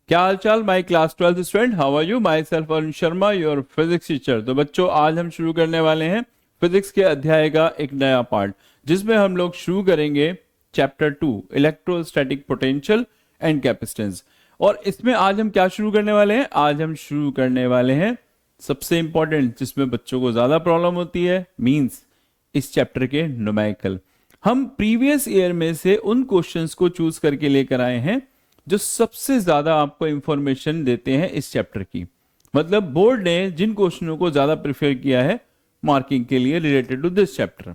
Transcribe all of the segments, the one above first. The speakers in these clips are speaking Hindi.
क्या हाल चाल my class 12th student, how are you? My self Arun Sharma, your physics teacher. तो बच्चों, आज हम शुरू करने वाले हैं फिजिक्स के अध्याय का एक नया पार्ट, जिसमें हम लोग शुरू करेंगे chapter 2 electrostatic potential and capacitance. और इसमें आज हम क्या शुरू करने वाले हैं? आज हम शुरू करने वाले हैं सबसे इंपॉर्टेंट, जिसमें बच्चों को ज्यादा प्रॉब्लम होती है, मींस इस चैप्टर के न्यूमेरिकल। हम प्रीवियस ईयर में से उन क्वेश्चंस को चूज करके लेकर आए हैं जो सबसे ज्यादा आपको इंफॉर्मेशन देते हैं इस चैप्टर की। मतलब बोर्ड ने जिन क्वेश्चनों को ज्यादा प्रेफर किया है मार्किंग के लिए रिलेटेड टू दिस चैप्टर।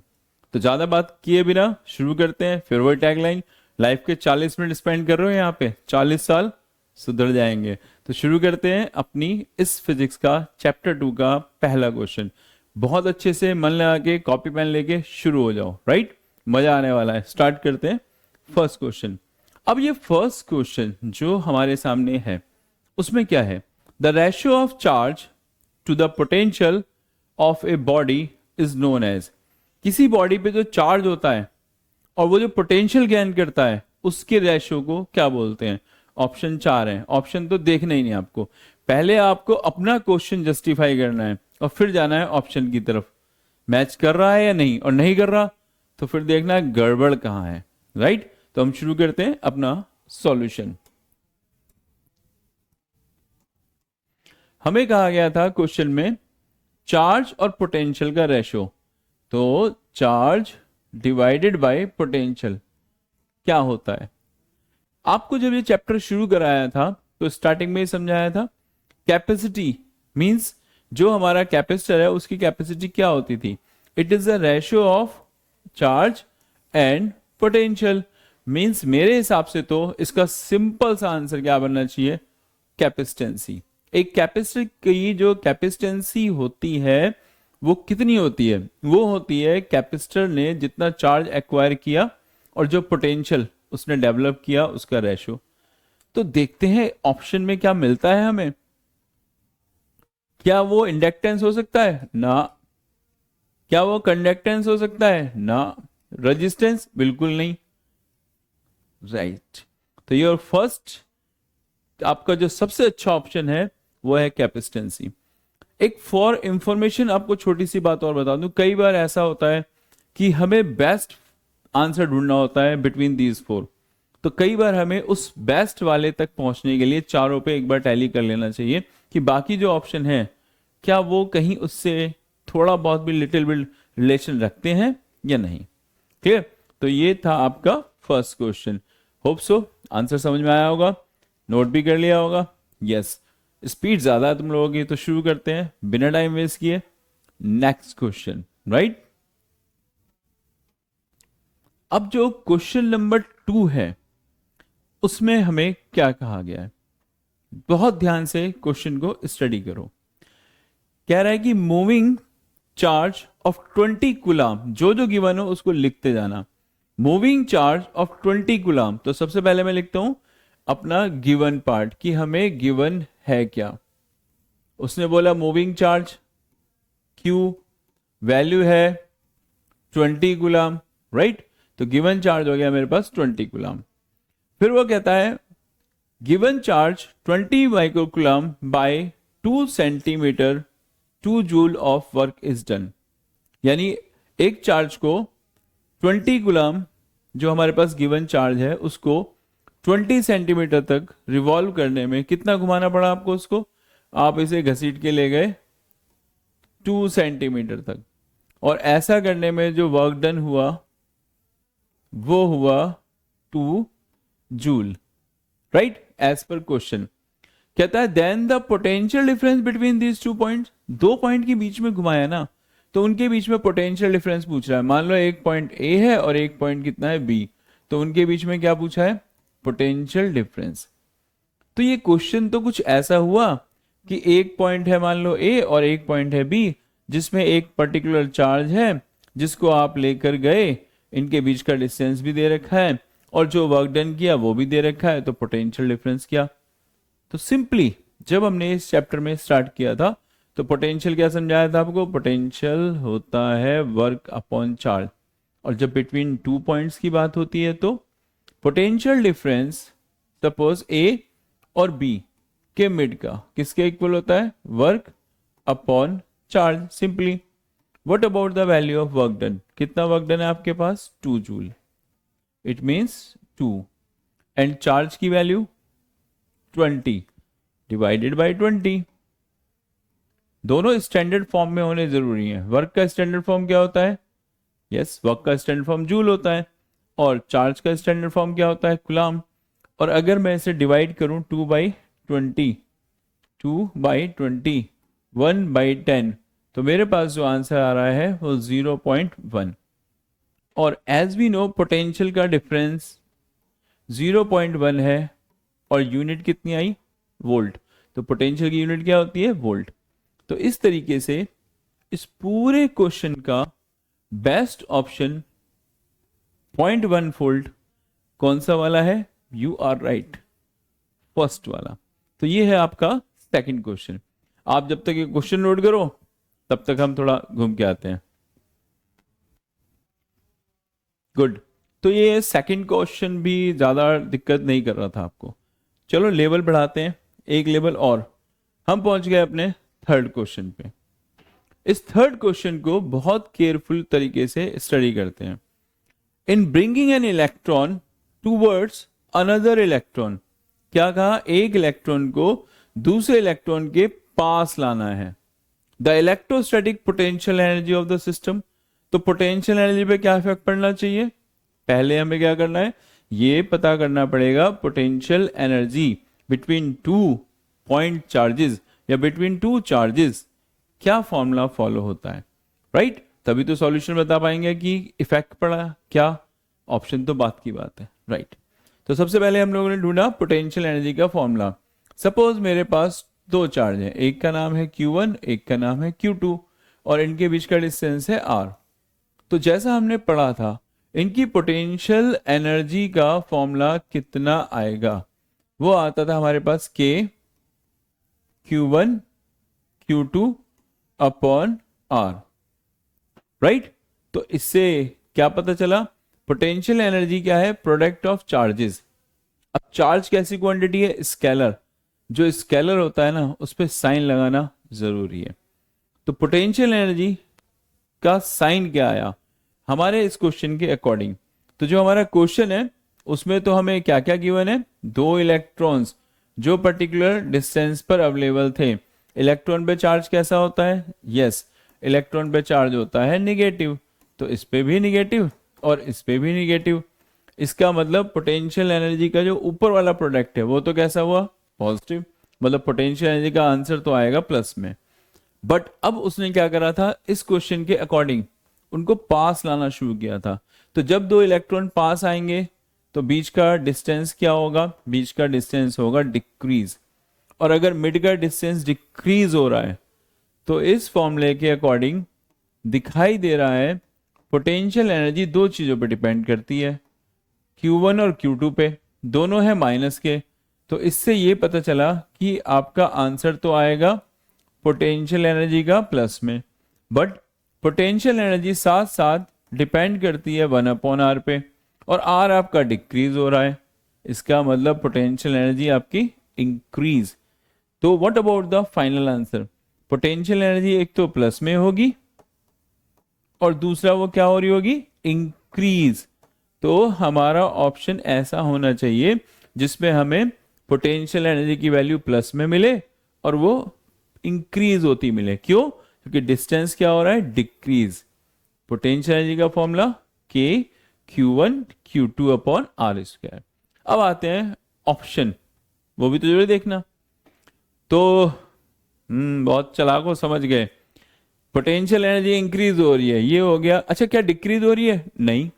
तो ज्यादा बात किए बिना शुरू करते हैं। फिर वही टैगलाइन, लाइफ के 40 मिनट स्पेंड कर रहे हो यहाँ पे, 40 साल सुधर जाएंगे। तो शुरू करते हैं अपनी इस फिजिक्स का चैप्टर 2 का पहला क्वेश्चन। बहुत अच्छे से मन लगा के कॉपी पेन लेके शुरू हो जाओ, राइट? मजा आने वाला है। स्टार्ट करते हैं फर्स्ट क्वेश्चन। अब ये फर्स्ट क्वेश्चन जो हमारे सामने है उसमें क्या है? The ratio of charge to the potential of a body is known as. किसी बॉडी पे जो चार्ज होता है और वो जो पोटेंशियल गेन करता है उसके रेशियो को क्या बोलते हैं? ऑप्शन 4 है। ऑप्शन तो देखना ही नहीं आपको, पहले आपको अपना क्वेश्चन जस्टिफाई करना है और फिर जाना है ऑप्शन की तरफ। मैच कर रहा है या नहीं, और नहीं कर रहा तो फिर देखना है गड़बड़ कहां है, राइट? तो हम शुरू करते हैं अपना सॉल्यूशन। हमें कहा गया था क्वेश्चन में चार्ज और पोटेंशियल का रेशो, तो चार्ज डिवाइडेड बाय पोटेंशियल क्या होता है? आपको जब ये चैप्टर शुरू कराया था तो स्टार्टिंग में ही समझाया था कैपेसिटी मींस जो हमारा कैपेसिटर है उसकी कैपेसिटी क्या होती थी? It is the ratio of charge and potential. Means मेरे हिसाब से तो इसका सिंपल सा आंसर क्या बनना चाहिए? कैपेसिटेंसी। एक कैपेसिटर की जो कैपेसिटेंसी होती है वो कितनी होती है? वो होती है कैपेसिटर ने जितना चार्ज एक्वायर किया और जो पोटेंशियल उसने डेवलप किया उसका रेशो। तो देखते हैं ऑप्शन में क्या मिलता है हमें। क्या वो इंडक्टेंस हो सकता है? ना। क्या वो कंडक्टेंस हो सकता है? ना। रेजिस्टेंस? बिल्कुल नहीं, राइट। तो योर फर्स्ट आपका जो सबसे अच्छा ऑप्शन है वो है कैपेसिटेंसी। एक फॉर इंफॉर्मेशन आपको छोटी सी बात और बता दूं, कई बार ऐसा होता है कि हमें बेस्ट आंसर ढूंढना होता है बिटवीन दीज फोर। तो कई बार हमें उस बेस्ट वाले तक पहुंचने के लिए चारों पे एक बार टैली कर लेना चाहिए कि बाकी जो ऑप्शन है क्या वो कहीं उससे थोड़ा बहुत भी लिटिल बिट रिलेशन रखते हैं या नहीं। क्लियर? तो ये था आपका first question. Hope so answer समझ में आया होगा, नोट भी कर लिया होगा। यस, स्पीड ज्यादा है तुम लोगों की, तो शुरू करते हैं बिना टाइम वेस्ट किए नेक्स्ट क्वेश्चन, राइट? अब जो क्वेश्चन नंबर 2 है उसमें हमें क्या कहा गया है? बहुत ध्यान से क्वेश्चन को स्टडी करो। कह रहा है कि मूविंग चार्ज ऑफ 20 कूलम, जो गिवन हो उसको लिखते जाना। मूविंग चार्ज ऑफ 20 कूलम, तो सबसे पहले मैं लिखता हूं अपना गिवन पार्ट कि हमें गिवन है क्या। उसने बोला मूविंग चार्ज Q वैल्यू है 20 कूलम, राइट? तो गिवन चार्ज हो गया मेरे पास 20 कूलम। फिर वो कहता है given charge 20 microcoulomb by 2 centimetre 2 joule of work is done. यानी एक चार्ज को 20 कूलम जो हमारे पास गिवन चार्ज है उसको 20 सेंटीमीटर तक रिवॉल्व करने में कितना घुमाना पड़ा आपको? उसको आप इसे घसीट के ले गए 2 सेंटीमीटर तक, और ऐसा करने में जो वर्क डन हुआ वो हुआ 2 जूल, राइट? एज पर क्वेश्चन कहता है then the potential difference between these 2 points. 2 point के बीच में घुमाया ना, तो उनके बीच में पोटेंशियल डिफरेंस पूछ रहा है। मान लो एक पॉइंट ए है और एक पॉइंट कितना है बी, तो उनके बीच में क्या पूछा है? Potential difference. तो ये क्वेश्चन तो कुछ ऐसा हुआ कि एक पॉइंट है मान लो ए और एक पॉइंट है बी, जिसमें एक पर्टिकुलर चार्ज है जिसको आप लेकर गए, इनके बीच का डिस्टेंस भी दे रखा है और जो वर्क डन किया वो भी दे रखा है, तो पोटेंशियल डिफरेंस क्या? तो सिंपली जब हमने इस चैप्टर में स्टार्ट किया था तो पोटेंशियल क्या समझाया था आपको? पोटेंशियल होता है वर्क अपॉन चार्ज, और जब बिटवीन 2 पॉइंट्स की बात होती है तो पोटेंशियल डिफरेंस, सपोज ए और बी के मिड का किसके इक्वल होता है, work upon charge simply. What about the value of work done, कितना वर्क डन है आपके पास 2 joule, it means 2 and charge की वैल्यू 20 डिवाइडेड बाय 20। दोनों स्टैंडर्ड फॉर्म में होने जरूरी है। वर्क का स्टैंडर्ड फॉर्म क्या होता है, यस वर्क का स्टैंडर्ड फॉर्म जूल होता है, और चार्ज का स्टैंडर्ड फॉर्म क्या होता है, कूलम। और अगर मैं इसे डिवाइड करूं 2/20 1/10, तो मेरे पास जो आंसर आ रहा है वो 0.1। और एज वी नो पोटेंशियल का डिफरेंस 0.1 है और यूनिट कितनी आई, वोल्ट, तो पोटेंशियल की यूनिट क्या होती है, वोल्ट। तो इस तरीके से इस पूरे क्वेश्चन का बेस्ट ऑप्शन 0.1 वोल्ट कौन सा वाला है, यू आर राइट, फर्स्ट वाला। तो ये है आपका सेकंड क्वेश्चन। आप जब तक ये क्वेश्चन नोट करो तब तक हम थोड़ा घूम के आते हैं। गुड, तो ये सेकंड क्वेश्चन भी ज्यादा दिक्कत नहीं कर रहा था आपको। चलो लेवल बढ़ाते हैं एक लेवल और, हम पहुंच गए अपने थर्ड क्वेश्चन पे। इस थर्ड क्वेश्चन को बहुत केयरफुल तरीके से स्टडी करते हैं। In bringing an electron towards another electron, क्या कहा, एक इलेक्ट्रॉन को दूसरे इलेक्ट्रॉन के पास लाना है। The electrostatic potential energy of the system, तो पोटेंशियल एनर्जी पे क्या इफेक्ट पड़ना चाहिए, पहले हमें क्या करना है, ये पता करना पड़ेगा potential energy between 2 point charges या बिटवीन 2 चार्जेस क्या फॉर्मूला फॉलो होता है, राइट तभी तो सॉल्यूशन बता पाएंगे कि इफेक्ट पड़ा क्या, ऑप्शन तो बात की बात है, राइट। तो सबसे पहले हम लोगों ने ढूंढा पोटेंशियल एनर्जी का फॉर्मूला। सपोज मेरे पास दो चार्ज है, एक का नाम है Q1 एक का नाम है Q2 और इनके बीच का डिस्टेंस है R। तो जैसा हमने पढ़ा था इनकी पोटेंशियल एनर्जी का फॉर्मूला कितना आएगा, वो आता था हमारे पास K Q1 Q2 upon R, right. तो इससे क्या पता चला, पोटेंशियल एनर्जी क्या है, प्रोडक्ट ऑफ चार्जेस। अब चार्ज कैसी क्वांटिटी है, स्केलर, जो स्केलर होता है ना उस पर साइन लगाना जरूरी है। तो पोटेंशियल एनर्जी का साइन क्या आया हमारे इस क्वेश्चन के अकॉर्डिंग, तो जो हमारा क्वेश्चन है उसमें तो हमें क्या क्या गिवन है, दो इलेक्ट्रॉन्स जो पर्टिकुलर डिस्टेंस पर अवेलेबल थे। इलेक्ट्रॉन पे चार्ज कैसा होता है, यस इलेक्ट्रॉन पे चार्ज होता है निगेटिव, तो इस पे भी निगेटिव और इस पे भी निगेटिव। इसका मतलब पोटेंशियल एनर्जी का जो ऊपर वाला प्रोडक्ट है वो तो कैसा हुआ, पॉजिटिव, मतलब पोटेंशियल एनर्जी का आंसर तो आएगा प्लस में। बट अब उसने क्या करा था, इस क्वेश्चन के अकॉर्डिंग उनको पास लाना शुरू किया था। तो जब दो इलेक्ट्रॉन पास आएंगे तो बीच का डिस्टेंस क्या होगा, बीच का डिस्टेंस होगा डिक्रीज। और अगर मिड का डिस्टेंस डिक्रीज हो रहा है तो इस फॉर्मूले के अकॉर्डिंग दिखाई दे रहा है पोटेंशियल एनर्जी दो चीजों पर डिपेंड करती है, Q1 और Q2 पे, दोनों है माइनस के। तो इससे ये पता चला कि आपका आंसर तो आएगा पोटेंशियल एनर्जी का प्लस में, बट पोटेंशियल एनर्जी साथ साथ डिपेंड करती है 1/r पे, और r आपका डिक्रीज हो रहा है, इसका मतलब पोटेंशियल एनर्जी आपकी इंक्रीज। तो what about the final answer, potential energy एक तो प्लस में होगी और दूसरा वो क्या हो रही होगी, इंक्रीज। तो हमारा ऑप्शन ऐसा होना चाहिए जिसमें हमें पोटेंशियल एनर्जी की वैल्यू प्लस में मिले और वो इंक्रीज होती मिले। क्यों, क्योंकि डिस्टेंस क्या हो रहा है, डिक्रीज। पोटेंशियल एनर्जी का formula K Q1 Q2 upon R square. अब आते हैं ऑप्शन, वो भी तो जरूर देखना। तो बहुत चालाक हो, समझ गए, पोटेंशियल एनर्जी इंक्रीज हो रही है, ये हो गया। अच्छा क्या डिक्रीज हो रही है, नहीं,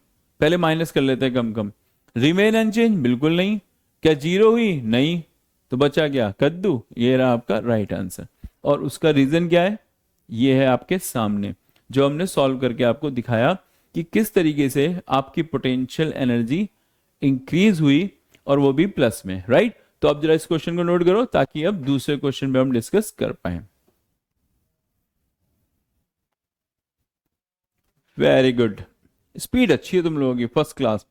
पहले माइनस कर लेते हैं कम कम। रिमेन अनचेंज, बिल्कुल नहीं। क्या जीरो हुई, नहीं, तो बचा क्या, कद्दू। ये रहा आपका राइट आंसर, और उसका रीजन क्या है, ये है आपके सामने जो हमने सॉल्व करके आपको दिखाया कि किस तरीके से आपकी पोटेंशियल एनर्जी इंक्रीज हुई और वो भी प्लस में, राइट। तो अब जरा इस क्वेश्चन को नोट करो ताकि अब दूसरे क्वेश्चन पे हम डिस्कस कर पाए। वेरी गुड, स्पीड अच्छी है तुम लोगों की, फर्स्ट क्लास।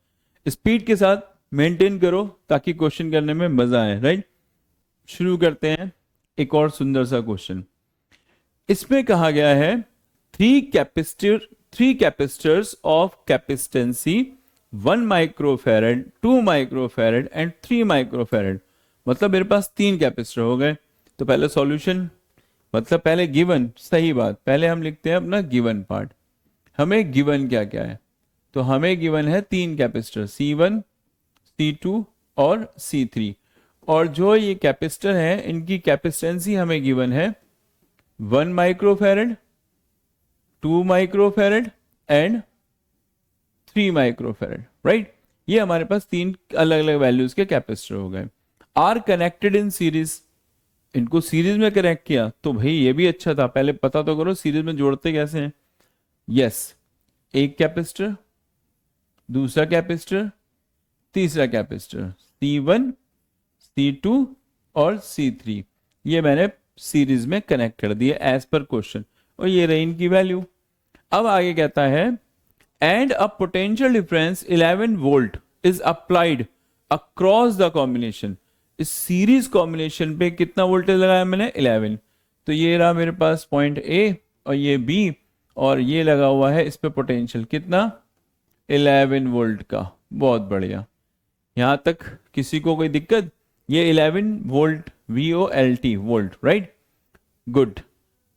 स्पीड के साथ मेंटेन करो ताकि क्वेश्चन करने में मजा आए, राइट। शुरू करते हैं एक और सुंदर सा क्वेश्चन। इसमें कहा गया है three capacitors of capacitance 1 microfarad, 2 microfarad and 3 microfarad. मतलब मेरे पास 3 कैपेसिटर हो गए। तो पहले सॉल्यूशन, मतलब पहले गिवन, सही बात, पहले हम लिखते हैं अपना गिवन पार्ट। हमें गिवन क्या क्या है, तो हमें गिवन है 3 कैपेसिटर C1, C2 और C3। और जो ये कैपेसिटर है इनकी कैपेसिटेंसी हमें गिवन है 1 microfarad, 2 microfarad and 3 microfarad, right. ये हमारे पास 3 अलग अलग वैल्यूज के कैपेसिटर हो गए। आर कनेक्टेड इन सीरीज, इनको सीरीज में कनेक्ट किया तो भाई ये भी अच्छा था, पहले पता तो करो सीरीज में जोड़ते कैसे हैं। यस, एक कैपेसिटर, दूसरा कैपेसिटर, तीसरा कैपेसिटर, C1, C2 और C3, ये मैंने सीरीज में कनेक्ट कर दिए एज पर क्वेश्चन, और ये रही इनकी वैल्यू। अब आगे कहता है and a potential difference 11 volt is applied across the combination. इस सीरीज कॉम्बिनेशन पे कितना वोल्टेज लगाया मैंने, 11। तो ये रहा मेरे पास पॉइंट A और ये B, और ये लगा हुआ है इस पे पोटेंशियल कितना, 11 वोल्ट का। बहुत बढ़िया, यहां तक किसी को कोई दिक्कत? ये 11 volt, VOLT volt, right, good.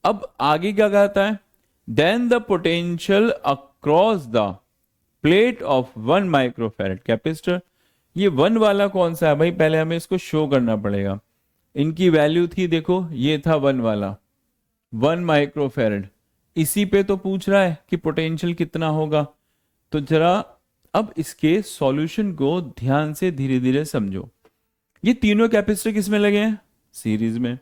अब आगे क्या कहता है, then the potential across the plate of 1 microfarad capacitor. ये 1 वाला कौन सा है भाई, पहले हमें इसको शो करना पड़ेगा। इनकी वैल्यू थी, देखो ये था 1 वाला, 1 माइक्रोफेरेड। इसी पे तो पूछ रहा है कि पोटेंशियल कितना होगा। तो जरा अब इसके सॉल्यूशन को ध्यान से धीरे धीरे समझो। ये तीनों कैपेसिटर किस में लगे हैं, सीरीज में।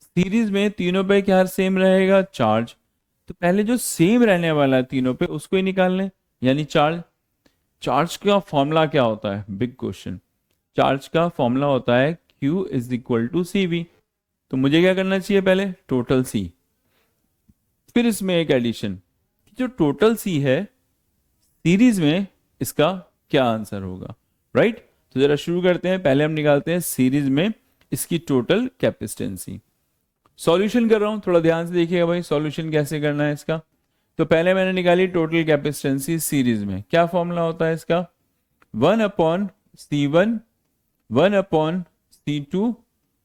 सीरीज में तीनों पे क्या सेम रहेगा, चार्ज। तो पहले जो सेम रहने वाला है तीनों पे उसको ही निकाल लें, यानी चार्ज। चार्ज का फॉर्मूला क्या होता है, बिग क्वेश्चन। चार्ज का फॉर्मूला होता है Q is equal to CV। तो मुझे क्या करना चाहिए, पहले टोटल C, फिर इसमें एक एडिशन। जो टोटल C है सीरीज में, इसका क्या आंसर होगा, राइट। तो जरा शुरू करते हैं। पहले हम निकालते हैं सीरीज में इसकी टोटल कैपेसिटेंसी। सॉल्यूशन कर रहा हूं, थोड़ा ध्यान से देखिएगा भाई सॉल्यूशन कैसे करना है इसका। तो पहले मैंने निकाली टोटल कैपेसिटेंसी सीरीज में, क्या फॉर्मूला होता है इसका, 1/C1, 1/C2,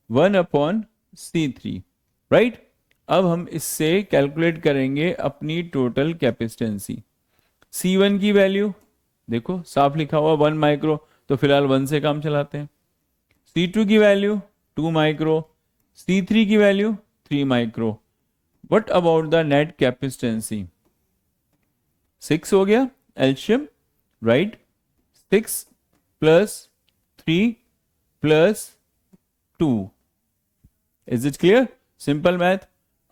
1/C3, राइट। अब हम इससे कैलकुलेट करेंगे अपनी टोटल कैपेसिटेंसी। C1 की वैल्यू देखो साफ लिखा हुआ 1 माइक्रो, तो फिलहाल 1 से काम चलाते हैं। C2 की वैल्यू 2 माइक्रो, C3 की value 3 micro. What about the net capacitance, 6 हो गया एलशियम, right. 6 plus 3 plus 2, is it clear, simple math.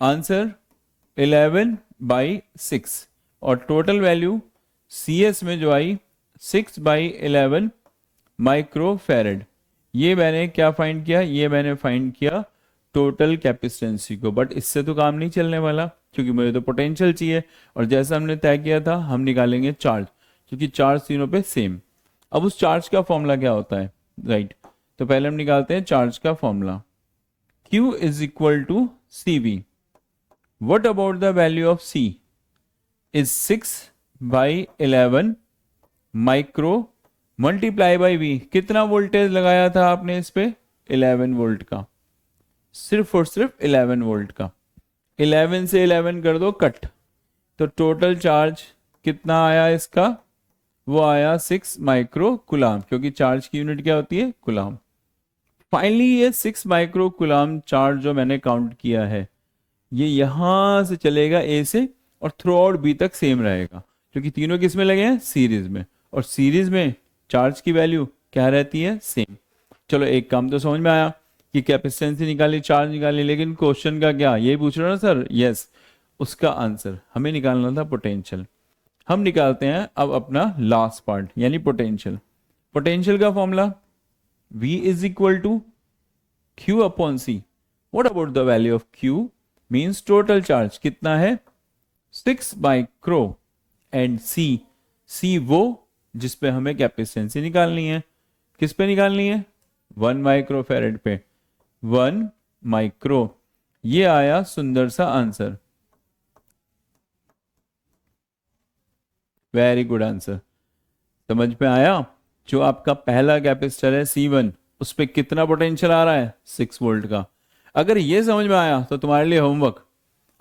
Answer 11/6, और टोटल वैल्यू CS में जो आई 6/11 माइक्रोफेरेड। ये मैंने क्या फाइंड किया, ये मैंने फाइंड किया टोटल कैपेसिटेंसी को। बट इससे तो काम नहीं चलने वाला, क्योंकि मुझे तो पोटेंशियल चाहिए, और जैसा हमने तय किया था हम निकालेंगे चार्ज, क्योंकि चार्ज तीनों पे सेम। अब उस चार्ज का फॉर्मूला क्या होता है, राइट। तो पहले हम निकालते हैं चार्ज का formula, Q is equal to CV। What about the value of C is 6/11 micro multiply by V। कितना वोल्टेज लगाया था आपने इस पे, 11 वोल्ट का, सिर्फ और सिर्फ 11 वोल्ट का। 11 से 11 कर दो कट, तो टोटल चार्ज कितना आया इसका, वो आया 6 माइक्रो कुलाम, क्योंकि चार्ज की यूनिट क्या होती है, कुलाम। फाइनली ये 6 माइक्रो कुलाम चार्ज जो मैंने काउंट किया है, ये यहां से चलेगा A से और थ्रू आउट B तक सेम रहेगा, क्योंकि तीनों किस में लगे हैं, सीरीज में। और सीरीज में चार्ज की वैल्यू क्या रहती है, सेम। चलो एक काम तो समझ में आया कि कैपेसिटेंसी निकाली, चार्ज निकाली, लेकिन क्वेश्चन का क्या, यही पूछ रहे हो ना सर, यस। उसका आंसर हमें निकालना था पोटेंशियल। हम निकालते हैं अब अपना लास्ट पार्ट, यानी पोटेंशियल। पोटेंशियल का formula V is equal to Q/C। What about the value of Q, means total charge कितना है, 6 माइक्रो, एंड C वो जिस पे हमें कैपेसिटेंसी निकालनी है, किस पे निकालनी है, 1 माइक्रोफेरेड पे। 1 माइक्रो। ये आया सुंदर सा आंसर, वेरी गुड आंसर। समझ में आया? जो आपका पहला कैपेसिटर है C1, उस पर कितना पोटेंशियल आ रहा है? 6 वोल्ट का। अगर ये समझ में आया तो तुम्हारे लिए होमवर्क,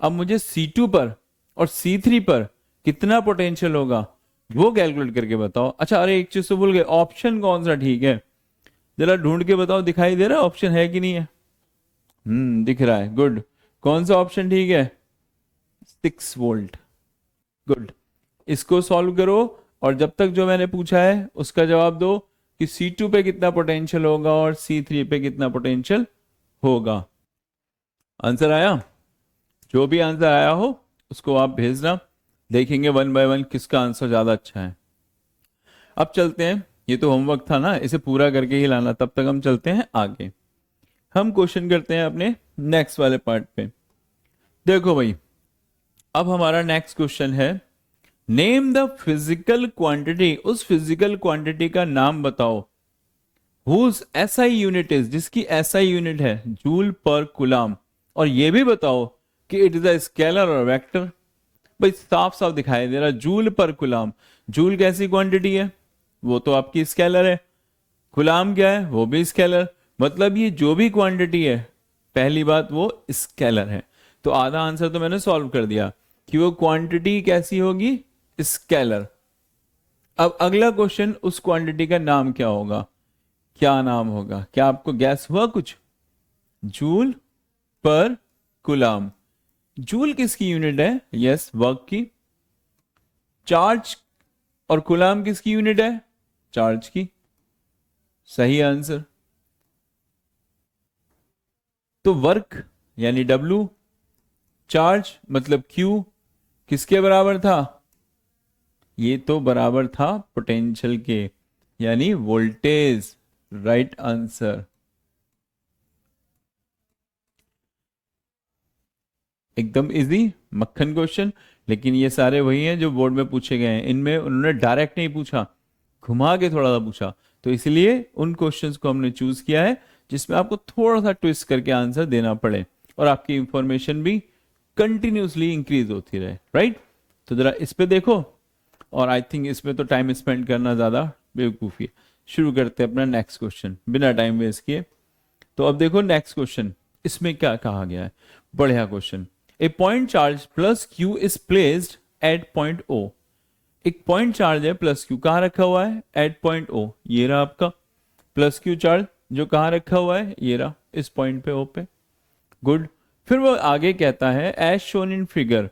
अब मुझे C2 पर और C3 पर कितना पोटेंशियल होगा वो कैलकुलेट करके बताओ। अच्छा, अरे एक चीज तो भूल गए, ऑप्शन कौन सा ठीक है? जरा ढूंढ के बताओ, दिखाई दे रहा है ऑप्शन है कि नहीं है? दिख रहा है, गुड। कौन सा ऑप्शन ठीक है? 6 वोल्ट, गुड। इसको सॉल्व करो और जब तक जो मैंने पूछा है उसका जवाब दो कि C2 पे कितना पोटेंशियल होगा और C3 पे कितना पोटेंशियल होगा। आंसर आया? जो भी आंसर आया हो उसको आप भेजना, देखेंगे 1 बाय 1 किसका आंसर ज्यादा अच्छा है। अब चलते हैं, ये तो होमवर्क था ना, इसे पूरा करके ही लाना। तब तक हम चलते हैं आगे, हम क्वेश्चन करते हैं अपने नेक्स्ट वाले पार्ट पे। देखो भाई, अब हमारा नेक्स्ट क्वेश्चन है, नेम द फिजिकल क्वांटिटी, उस फिजिकल क्वांटिटी का नाम बताओ हुज एसआई यूनिट इज, जिसकी एसआई यूनिट है जूल पर कुलाम, और ये भी बताओ कि इट इज अ स्केलर और वेक्टर। भाई साफ साफ दिखाई दे रहा, जूल पर कुलाम। जूल कैसी क्वांटिटी है? वो तो आपकी स्केलर है। कुलाम क्या है? वो भी स्केलर। मतलब ये जो भी क्वांटिटी है, पहली बात वो स्केलर है। तो आधा आंसर तो मैंने सॉल्व कर दिया कि वो क्वांटिटी कैसी होगी? स्केलर। अब अगला क्वेश्चन, उस क्वांटिटी का नाम क्या होगा? क्या नाम होगा? क्या आपको गैस हुआ कुछ? जूल पर कुलाम। जूल किसकी यूनिट है? यस, वर्क की। चार्ज और कुलाम किसकी यूनिट है? चार्ज की। सही आंसर। तो वर्क यानी W, चार्ज मतलब Q किसके बराबर था? ये तो बराबर था पोटेंशियल के, यानी वोल्टेज। Right answer. एकदम इजी, मक्खन क्वेश्चन। लेकिन ये सारे वही हैं जो बोर्ड में पूछे गए हैं, इनमें उन्होंने डायरेक्ट नहीं पूछा, घुमा के थोड़ा सा पूछा। तो इसलिए उन क्वेश्चंस को हमने चूज किया है जिसमें आपको थोड़ा सा ट्विस्ट करके आंसर देना पड़े और आपकी इंफॉर्मेशन भी कंटिन्यूसली इंक्रीज होती रहे। राइट? तो जरा इस पे देखो, और आई थिंक इसमें तो टाइम स्पेंड करना ज्यादा बेवकूफी है। शुरू करते हैं अपना नेक्स्ट क्वेश्चन बिना टाइम वेस्ट किए। तो अब देखो नेक्स्ट क्वेश्चन, इसमें क्या कहा गया है? बढ़िया question. A point charge plus Q is placed at point O. एक पॉइंट चार्ज है प्लस क्यू, कहां रखा हुआ है? At point O. ये रहा आपका प्लस क्यू चार्ज, जो कहां रखा हुआ है? ये रहा इस पॉइंट पे, ओ पे। गुड। फिर वो आगे कहता है, as shown in figure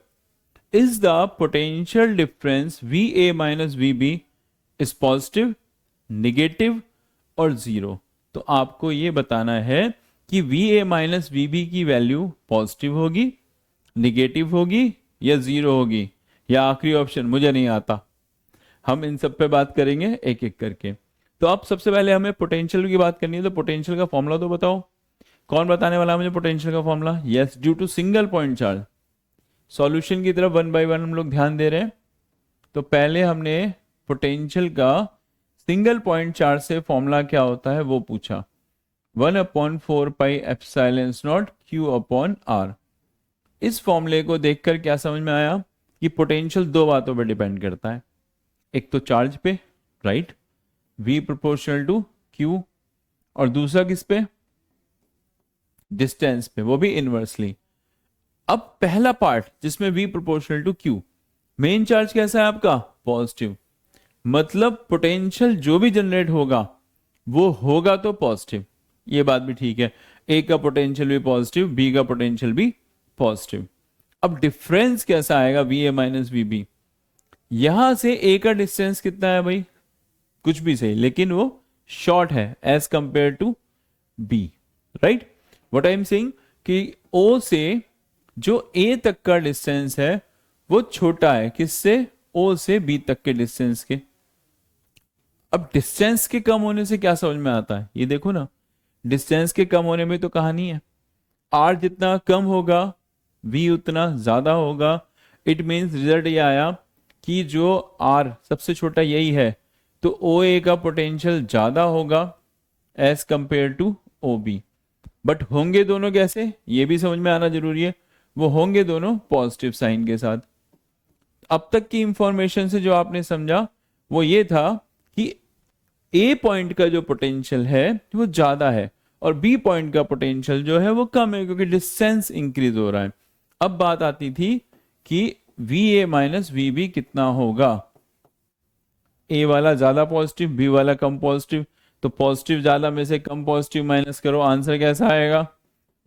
is the potential difference V A minus V B is positive, negative और जीरो। तो आपको ये बताना है कि V A minus V B की वैल्यू पॉजिटिव होगी, निगेटिव होगी या जीरो होगी, या आखिरी ऑप्शन मुझे नहीं आता। हम इन सब पे बात करेंगे एक एक करके। तो अब सबसे पहले हमें पोटेंशियल की बात करनी है, तो पोटेंशियल का फॉर्मूला तो बताओ। कौन बताने वाला है मुझे पोटेंशियल का formula? Yes, due to single point charge. Solution की तरफ 1 बाय 1 हम लोग ध्यान दे रहे हैं। तो पहले हमने पोटेंशियल का सिंगल पॉइंट चार्ज से फॉर्मूला क्या होता है वो पूछा, 1/4 pi epsilon not Q upon R। इस फॉर्मूले को देखकर क्या समझ में आया कि पोटेंशियल दो बातों पर डिपेंड करता है, एक तो चार्ज पे, right, V proportional to Q, और दूसरा किस पे? डिस्टेंस पे, वो भी इनवर्सली। अब पहला पार्ट जिसमें V proportional to Q, main charge कैसा है आपका? पॉजिटिव। मतलब पोटेंशियल जो भी जनरेट होगा वो होगा तो पॉजिटिव। ये बात भी ठीक है, A का पोटेंशियल भी पॉजिटिव, B का पोटेंशियल भी पॉजिटिव। अब डिफरेंस कैसा आएगा? V A minus V B. यहां से A का डिस्टेंस कितना है भाई? कुछ भी सही, लेकिन वो शॉर्ट है as compare to B, right. What I am saying कि O से जो A तक का डिस्टेंस है वो छोटा है, किससे? O से B तक के डिस्टेंस के। अब डिस्टेंस के कम होने से क्या समझ में आता है? ये देखो ना, डिस्टेंस के कम होने में तो कहानी है, R जितना कम होगा V उतना ज्यादा होगा। इट मीन्स रिजल्ट ये आया कि जो R सबसे छोटा यही है, तो OA का पोटेंशियल ज्यादा होगा as compare to OB। But होंगे दोनों कैसे, ये भी समझ में आना जरूरी है। वो होंगे दोनों पॉजिटिव साइन के साथ। अब तक की इंफॉर्मेशन से जो आपने समझा वो ये था कि ए पॉइंट का जो पोटेंशियल है वो ज्यादा है और बी पॉइंट का पोटेंशियल जो है वो कम है, क्योंकि डिस्टेंस इंक्रीज हो रहा है। अब बात आती थी कि V A minus V B कितना होगा। ए वाला ज्यादा पॉजिटिव, बी वाला कम पॉजिटिव, तो पॉजिटिव ज्यादा में से कम पॉजिटिव माइनस करो, आंसर कैसा आएगा,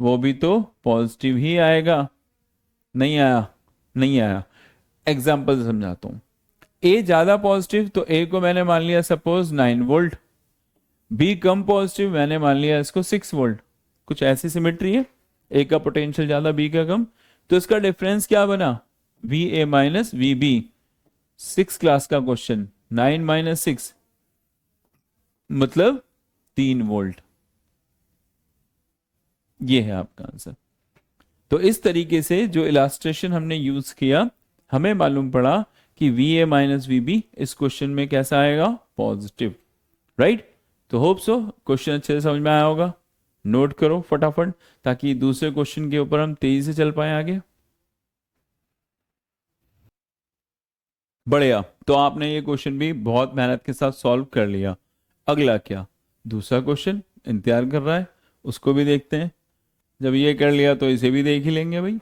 वो भी तो पॉजिटिव ही आएगा। नहीं आया, नहीं आया। एग्जाम्पल समझाता हूं। ए ज्यादा पॉजिटिव, तो ए को मैंने मान लिया सपोज 9 वोल्ट, बी कम पॉजिटिव, मैंने मान लिया इसको 6 वोल्ट। कुछ ऐसी सिमेट्री है, ए का पोटेंशियल ज्यादा बी का कम, तो इसका डिफरेंस क्या बना, V A minus V B. 6 class का क्वेश्चन, 9 माइनस 6 मतलब 3 वोल्ट। ये है आपका आंसर। तो इस तरीके से जो इलास्ट्रेशन हमने यूज किया, हमें मालूम पड़ा कि V A minus V B इस क्वेश्चन में कैसा आएगा, पॉजिटिव। राइट। तो होप सो क्वेश्चन अच्छे से समझ में आया होगा। नोट करो फटाफट, ताकि दूसरे क्वेश्चन के ऊपर हम तेजी से चल पाए आगे। बढ़िया। तो आपने ये क्वेश्चन भी बहुत मेहनत के साथ सॉल्व कर लिया। अगला क्या, दूसरा क्वेश्चन इंतजार कर रहा है, उसको भी देखते हैं। जब ये कर लिया तो इसे भी देख ही लेंगे भाई।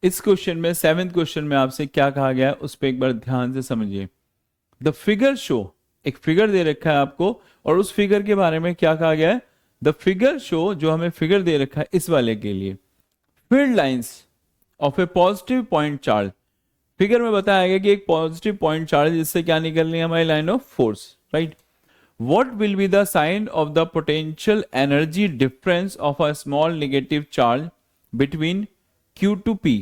इस क्वेश्चन में 7th क्वेश्चन में आपसे क्या कहा गया है उस पर एक बार ध्यान से समझिए। द फिगर शो, एक फिगर दे रखा है आपको और उस फिगर के बारे में क्या कहा गया है, द फिगर शो, जो हमें फिगर दे रखा है इस वाले के लिए, field lines of A positive point charge. Figure में बताया गया कि एक पॉजिटिव पॉइंट चार्ज, जिससे क्या निकल रही है हमारी line of force. Right. What will be the sign of the potential energy difference of a small negative charge between Q to P?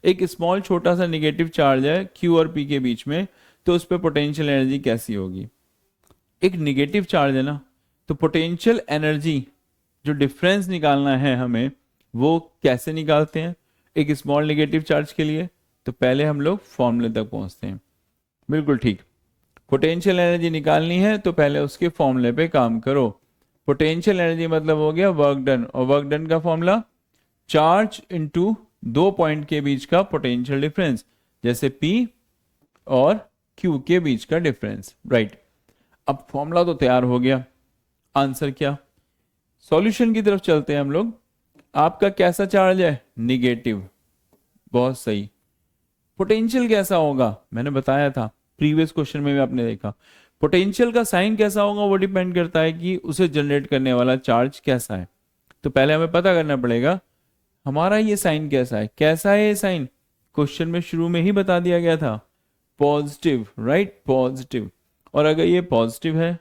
एक स्मॉल छोटा सा नेगेटिव चार्ज है Q और P के बीच में, तो उस पर पोटेंशियल एनर्जी कैसी होगी। एक नेगेटिव चार्ज है ना, तो पोटेंशियल एनर्जी जो डिफरेंस निकालना है हमें, वो कैसे निकालते हैं एक स्मॉल नेगेटिव चार्ज के लिए। तो पहले हम लोग फॉर्मूले तक पहुंचते हैं। बिल्कुल ठीक। पोटेंशियल एनर्जी निकालनी है तो पहले उसके फॉर्मूले पे काम करो। पोटेंशियल एनर्जी मतलब हो गया वर्क डन, और वर्क डन का फॉर्मूला चार्ज इनटू 2 पॉइंट के बीच का पोटेंशियल डिफरेंस, जैसे P और Q के बीच का डिफरेंस। राइट। अब फॉर्मूला तो तैयार हो गया, आंसर क्या, सॉल्यूशन की तरफ चलते हैं हम लोग। आपका कैसा चार्ज है, निगेटिव, बहुत सही। पोटेंशियल कैसा होगा, मैंने बताया था प्रीवियस क्वेश्चन में भी आपने देखा। पोटेंशियल का साइन कैसा होगा वो डिपेंड करता है कि उसे जनरेट करने वाला चार्ज कैसा है। तो पहले हमें पता करना पड़ेगा हमारा ये साइन कैसा है। कैसा है ये साइन, क्वेश्चन में शुरू में ही बता दिया गया था, पॉजिटिव। Right, positive. और अगर ये पॉजिटिव है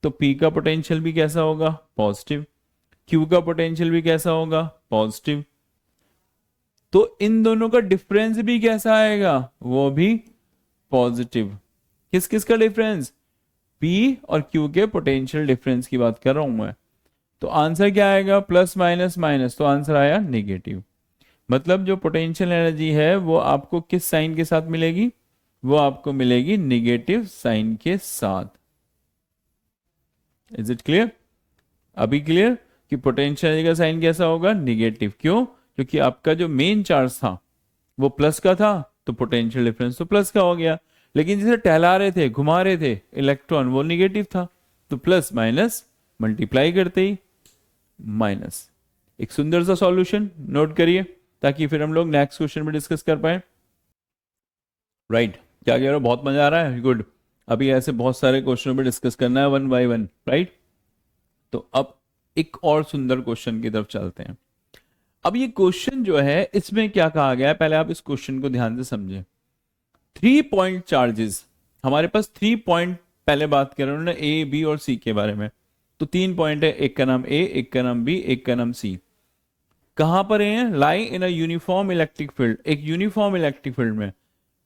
तो P का पोटेंशियल भी कैसा होगा, पॉजिटिव। Q का पोटेंशियल भी कैसा होगा, पॉजिटिव। तो इन दोनों का डिफरेंस भी कैसा आएगा, वो भी पॉजिटिव। किस किस का डिफरेंस, P और Q के पोटेंशियल डिफरेंस की बात कर रहा हूं मैं। तो आंसर क्या आएगा, प्लस माइनस माइनस, तो आंसर आया नेगेटिव। मतलब जो पोटेंशियल एनर्जी है वो आपको किस साइन के साथ मिलेगी, वो आपको मिलेगी नेगेटिव साइन के साथ। इज इट क्लियर, अभी क्लियर कि पोटेंशियल एनर्जी का साइन कैसा होगा, नेगेटिव। क्यों, क्योंकि आपका जो मेन चार्ज था वो प्लस का था, तो पोटेंशियल डिफरेंस तो प्लस का हो गया। लेकिन जिसे टहला रहे थे, घुमा रहे थे इलेक्ट्रॉन, वो निगेटिव था, तो प्लस माइनस मल्टीप्लाई करते ही माइनस। एक सुंदर सा सॉल्यूशन नोट करिए, ताकि फिर हम लोग नेक्स्ट क्वेश्चन में डिस्कस कर पाए। राइट, क्या कह रहे हो, बहुत मजा आ रहा है, गुड। अभी ऐसे बहुत सारे क्वेश्चनों पे डिस्कस करना है 1 by 1। राइट। तो अब एक और सुंदर क्वेश्चन की तरफ चलते हैं। अब ये क्वेश्चन जो है इसमें क्या कहा गया है, पहले आप इस क्वेश्चन को ध्यान से समझें। 3 पॉइंट चार्जेस, हमारे पास 3 पॉइंट, पहले बात कर रहे हैं उन्होंने ए बी और सी के बारे में। तो 3 पॉइंट है, एक का नाम ए, एक का नाम बी, एक का नाम सी। कहां पर है, लाई इन अ यूनिफॉर्म इलेक्ट्रिक फील्ड, एक यूनिफॉर्म इलेक्ट्रिक फील्ड में।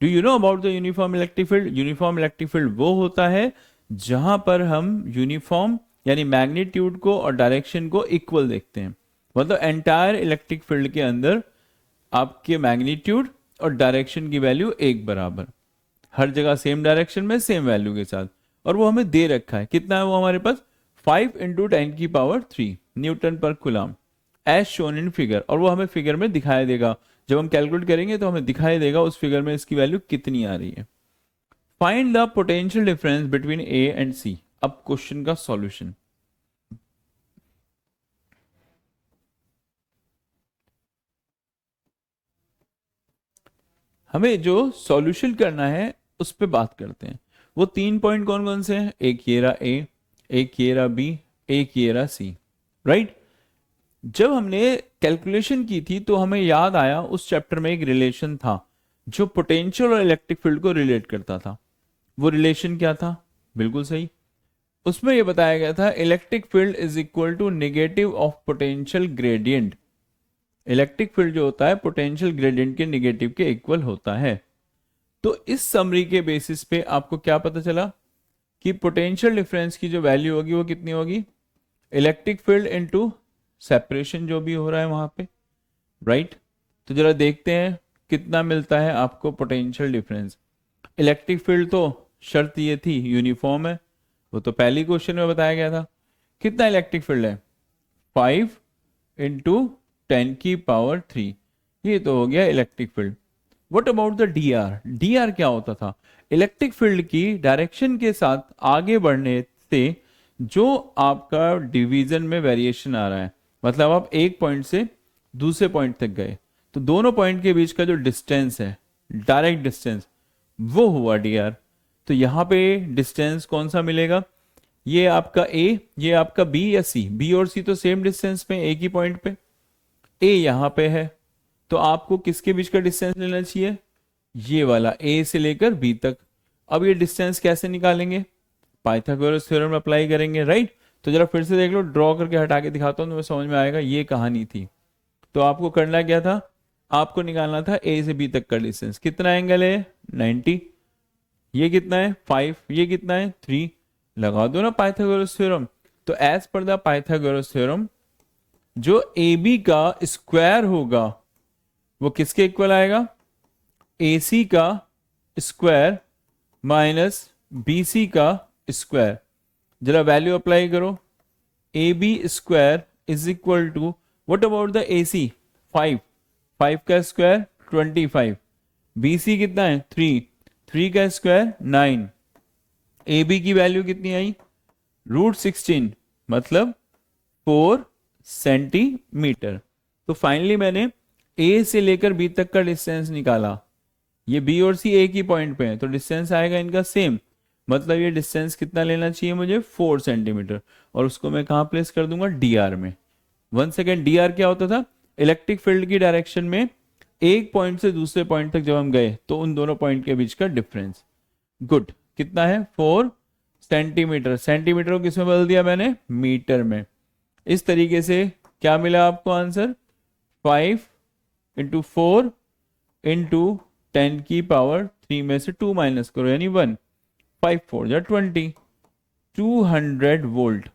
Do you know about the uniform electric field. Uniform electric field वो होता है जहां पर हम यूनिफॉर्म यानी मैग्नीट्यूड को और डायरेक्शन को इक्वल देखते हैं। मतलब एंटायर इलेक्ट्रिक फील्ड के अंदर आपके मैग्नीट्यूड और डायरेक्शन की वैल्यू एक बराबर, हर जगह सेम डायरेक्शन में सेम वैल्यू के साथ। और वो हमें दे रखा है, कितना है वो हमारे पास, 5 × 10⁻³ newton per coulomb. As shown in figure, और वो हमें फिगर में दिखाई देगा। जब हम कैलकुलेट करेंगे तो हमें दिखाई देगा उस फिगर में इसकी वैल्यू कितनी आ रही है। Find the potential difference between A and C. अब क्वेश्चन का सॉल्यूशन, हमें जो सॉल्यूशन करना है उस पर बात करते हैं। वो 3 पॉइंट कौन कौन से हैं? एक ये रहा ए, एक ये रहा बी, एक ये रहा सी, राइट। जब हमने कैलकुलेशन की थी तो हमें याद आया उस चैप्टर में एक रिलेशन था जो पोटेंशियल और इलेक्ट्रिक फील्ड को रिलेट करता था। वो रिलेशन क्या था? बिल्कुल सही, उसमें यह बताया गया था electric field is equal to negative of potential gradient. Electric field जो होता है पोटेंशियल ग्रेडियंट के नेगेटिव के इक्वल होता है। तो इस समरी के बेसिस पे आपको क्या पता चला कि पोटेंशियल डिफरेंस की जो वैल्यू होगी वो कितनी होगी? इलेक्ट्रिक फील्ड इनटू सेपरेशन जो भी हो रहा है वहां पे, राइट। तो जरा देखते हैं कितना मिलता है आपको पोटेंशियल डिफरेंस। इलेक्ट्रिक फील्ड तो शर्त ये थी यूनिफॉर्म है, वो तो पहली क्वेश्चन में बताया गया था। कितना इलेक्ट्रिक फील्ड है? 5 इंटू 10⁻³ ये तो हो गया electric field. What about the D R? D R क्या होता था? इलेक्ट्रिक फील्ड की डायरेक्शन के साथ आगे बढ़ने से जो आपका डिवीजन में वेरिएशन आ रहा है, मतलब आप एक पॉइंट से दूसरे पॉइंट तक गए तो दोनों पॉइंट के बीच का जो डिस्टेंस है, डायरेक्ट डिस्टेंस, वो हुआ डी आर। तो यहां पे डिस्टेंस कौन सा मिलेगा? ये आपका ए, ये आपका बी या सी? बी और सी तो सेम डिस्टेंस पे, एक ही पॉइंट पे। ए यहां पे है तो आपको किसके बीच का डिस्टेंस लेना चाहिए? ये वाला, ए से लेकर बी तक। अब ये डिस्टेंस कैसे निकालेंगे? पाइथागोरस थ्योरम अप्लाई करेंगे, राइट। तो जरा फिर से देख लो, ड्रॉ करके हटा के दिखाता हूं तो समझ में आएगा। ये कहानी थी। तो आपको करना क्या था? आपको निकालना था ए से बी तक का डिस्टेंस। कितना एंगल है? 90। ये कितना है? 5। ये कितना है? 3। लगा दो ना पाइथागोरस थ्योरम। तो as per the Pythagoras theorem जो ए बी का स्क्वायर होगा वो किसके इक्वल आएगा? ए सी का स्क्वायर माइनस बी सी का स्क्वायर। जरा वैल्यू अप्लाई करो। A B square is equal to, what about the A C? 5। 5 का स्क्वायर 25। बी सी कितना है? 3। 3 का स्क्वायर 9। ए बी की वैल्यू कितनी आई? √16, मतलब 4 सेंटीमीटर। तो फाइनली मैंने ए से लेकर बी तक का डिस्टेंस निकाला। ये बी और सी एक ही पॉइंट पे है तो डिस्टेंस आएगा इनका सेम, मतलब ये डिस्टेंस कितना लेना चाहिए मुझे? 4 सेंटीमीटर। और उसको मैं कहां प्लेस कर दूंगा? डी आर में। 1 सेकेंड, डी आर क्या होता था? इलेक्ट्रिक फील्ड की डायरेक्शन में एक पॉइंट से दूसरे पॉइंट तक जब हम गए तो उन दोनों पॉइंट के बीच का डिफरेंस। गुड, कितना है? 4 सेंटीमीटर। सेंटीमीटर को किसमें बदल दिया मैंने? मीटर में। इस तरीके से क्या मिला आपको आंसर? 5 इंटू 4 इंटू 10⁻³ में से 2 माइनस करो यानी 1। 5 4 जा 20, 200 वोल्ट।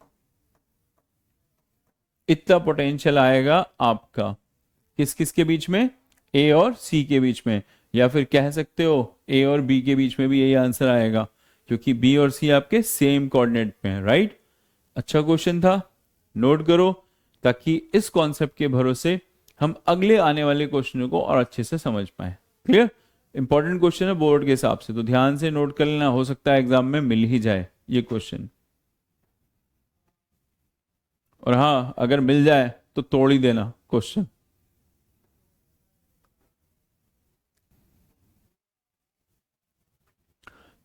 इतना पोटेंशियल आएगा आपका किस किस के बीच में? ए और सी के बीच में, या फिर कह सकते हो ए और बी के बीच में भी यही आंसर आएगा क्योंकि बी और सी आपके सेम कोऑर्डिनेट पे हैं, राइट। अच्छा क्वेश्चन था, नोट करो ताकि इस कॉन्सेप्ट के भरोसे हम अगले आने वाले क्वेश्चनों को और अच्छे से समझ पाए। क्लियर? इंपॉर्टेंट क्वेश्चन है बोर्ड के हिसाब से, तो ध्यान से नोट कर लेना, हो सकता है एग्जाम में मिल ही जाए ये क्वेश्चन। और हाँ, अगर मिल जाए तो तोड़ ही देना क्वेश्चन।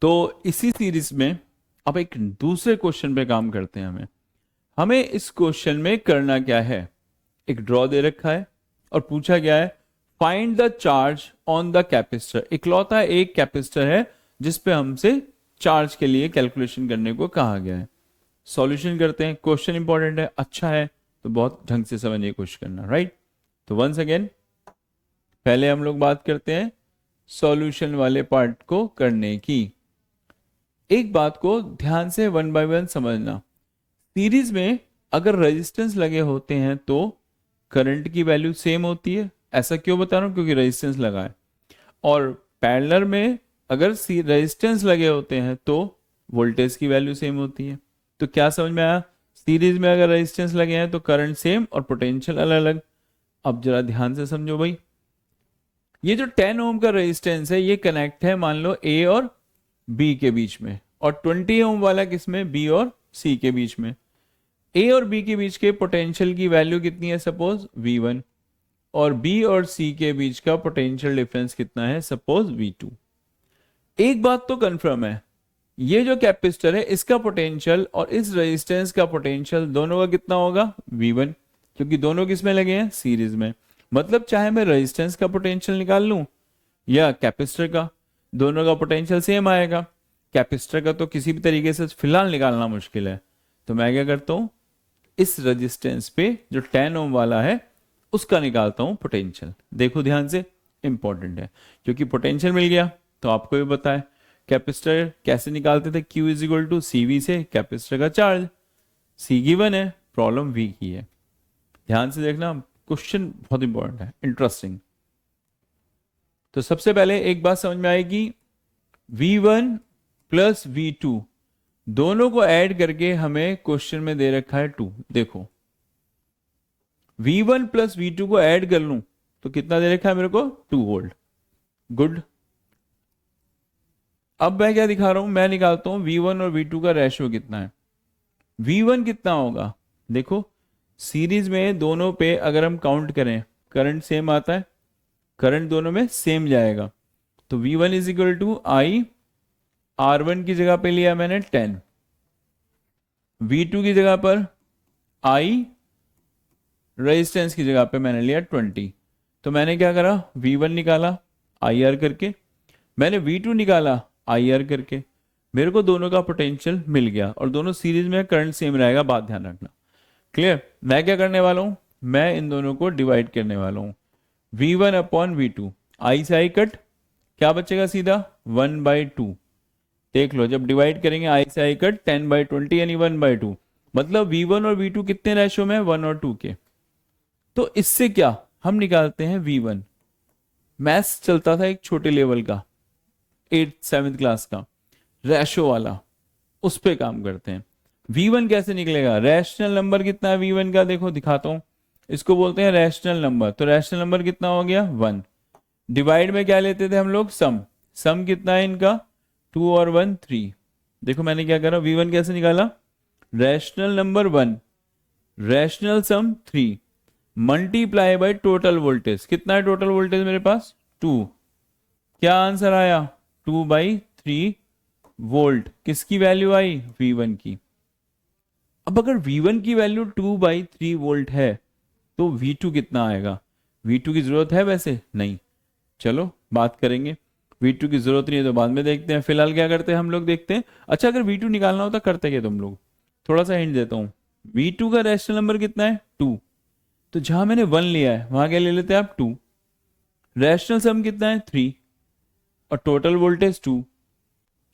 तो इसी सीरीज में अब एक दूसरे क्वेश्चन पे काम करते हैं। हमें इस क्वेश्चन में करना क्या है? एक ड्रॉ दे रखा है और पूछा गया है find the charge on the capacitor. इकलौता एक कैपेसिटर है जिस पे हमसे चार्ज के लिए कैलकुलेशन करने को कहा गया है। सॉल्यूशन करते हैं। क्वेश्चन इंपॉर्टेंट है, अच्छा है, तो बहुत ढंग से समझने की कोशिश करना, राइट। तो वंस अगेन पहले हम लोग बात करते हैं सॉल्यूशन वाले पार्ट को करने की। एक बात को ध्यान से 1 बाय 1 समझना। सीरीज में अगर रेजिस्टेंस लगे होते हैं तो करंट की वैल्यू सेम होती है। ऐसा क्यों बता रहा हूं? क्योंकि रेजिस्टेंस लगा है। और पैरेलल में अगर रेजिस्टेंस लगे होते हैं तो वोल्टेज की वैल्यू सेम होती है। तो क्या समझ में आया? सीरीज में अगर रेजिस्टेंस लगे हैं तो करंट सेम और पोटेंशियल अलग अलग। अब जरा ध्यान से समझो भाई, ये जो 10 ओम का रेजिस्टेंस है ये कनेक्ट है मान लो ए और बी के बीच में, और 20 ओम वाला किसमें, बी और सी के बीच में। ए और बी के बीच के पोटेंशियल की वैल्यू कितनी है, सपोज V1, और बी और सी के बीच का पोटेंशियल डिफरेंस कितना है, सपोज V2। एक बात तो कंफर्म है, ये जो कैपेसिटर है इसका पोटेंशियल और इस रेजिस्टेंस का पोटेंशियल दोनों का कितना होगा, V1, क्योंकि दोनों किस में लगे हैं, सीरीज में। मतलब चाहे मैं रेजिस्टेंस का पोटेंशियल निकाल लूं या कैपेसिटर का, दोनों का पोटेंशियल सेम आएगा। कैपेसिटर का तो किसी भी तरीके से फिलहाल निकालना मुश्किल है, तो मैं क्या करता हूं, इस रेजिस्टेंस पे जो 10 ओम वाला है उसका निकालता हूं पोटेंशियल। देखो ध्यान से, इंपॉर्टेंट है, क्योंकि पोटेंशियल मिल गया तो आपको भी पता है कैपेसिटर कैसे निकालते थे, Q is equal to CV से कैपेसिटर का चार्ज। C गिवन है, प्रॉब्लम V की है। ध्यान से देखना, क्वेश्चन बहुत इंपॉर्टेंट है, इंटरेस्टिंग। तो सबसे पहले एक बात समझ में आएगी, V1 प्लस V2 दोनों को ऐड करके हमें क्वेश्चन में दे रखा है 2। देखो V1 प्लस V2 को ऐड कर लूं तो कितना दे रखा है मेरे को, 2 वोल्ट। गुड। अब मैं क्या दिखा रहा हूं, मैं निकालता हूं V1 और V2 का रेशियो कितना है। V1 कितना होगा, देखो सीरीज में दोनों पे अगर हम काउंट करें करंट सेम आता है, करंट दोनों में सेम जाएगा, तो V1 is equal to I, R1 की जगह पे लिया मैंने 10, V2 की जगह पर I, रेजिस्टेंस की जगह पे मैंने लिया 20। तो मैंने क्या करा, V1 निकाला IR करके, मैंने V2 निकाला IR करके, मेरे को दोनों का पोटेंशियल मिल गया और दोनों सीरीज में, करंट सेम रहेगा, बात ध्यान रखना। क्लियर। मैं क्या करने वाला हूं, मैं इन दोनों को डिवाइड करने वाला हूं, V1 अपॉन V2, आई से आई कट, क्या बचेगा सीधा 1/2। देख लो जब डिवाइड करेंगे आई से आई कट 10/20 यानी 1/2, मतलब V1 और V2 कितने रेशो में, 1 और 2 के। तो इससे क्या हम निकालते हैं V1। मैथ्स चलता था एक छोटे लेवल का, 8th-7th क्लास का रेशो वाला, उस पे काम करते हैं। V1 कैसे निकलेगा, रैशनल नंबर कितना है V1 का, देखो दिखाता हूं, इसको बोलते हैं रैशनल नंबर। तो रैशनल नंबर कितना हो गया, 1। डिवाइड में क्या लेते थे हम लोग, सम। सम कितना है इनका, 2 और 1 3। देखो मैंने क्या करा, V1 कैसे निकाला, rational number 1, rational sum 3, multiply by total voltage. कितना है टोटल वोल्टेज मेरे पास, 2। क्या आंसर आया, 2/3 वोल्ट। किसकी वैल्यू आई, V1 की। अब अगर V1 की वैल्यू 2/3 वोल्ट है तो V2 कितना आएगा। V2 की जरूरत है वैसे नहीं, चलो बात करेंगे। V2 की जरूरत नहीं है तो बाद में देखते हैं, फिलहाल क्या करते हैं हम लोग, देखते हैं। अच्छा अगर V2 निकालना होता करते क्या तुम लोग, थोड़ा सा हिंट देता हूं। V2 का रैशनल नंबर कितना है, 2। तो जहां मैंने 1 लिया है वहां क्या ले लेते हैं आप, 2। रैशनल सम कितना है, 3, और टोटल वोल्टेज 2।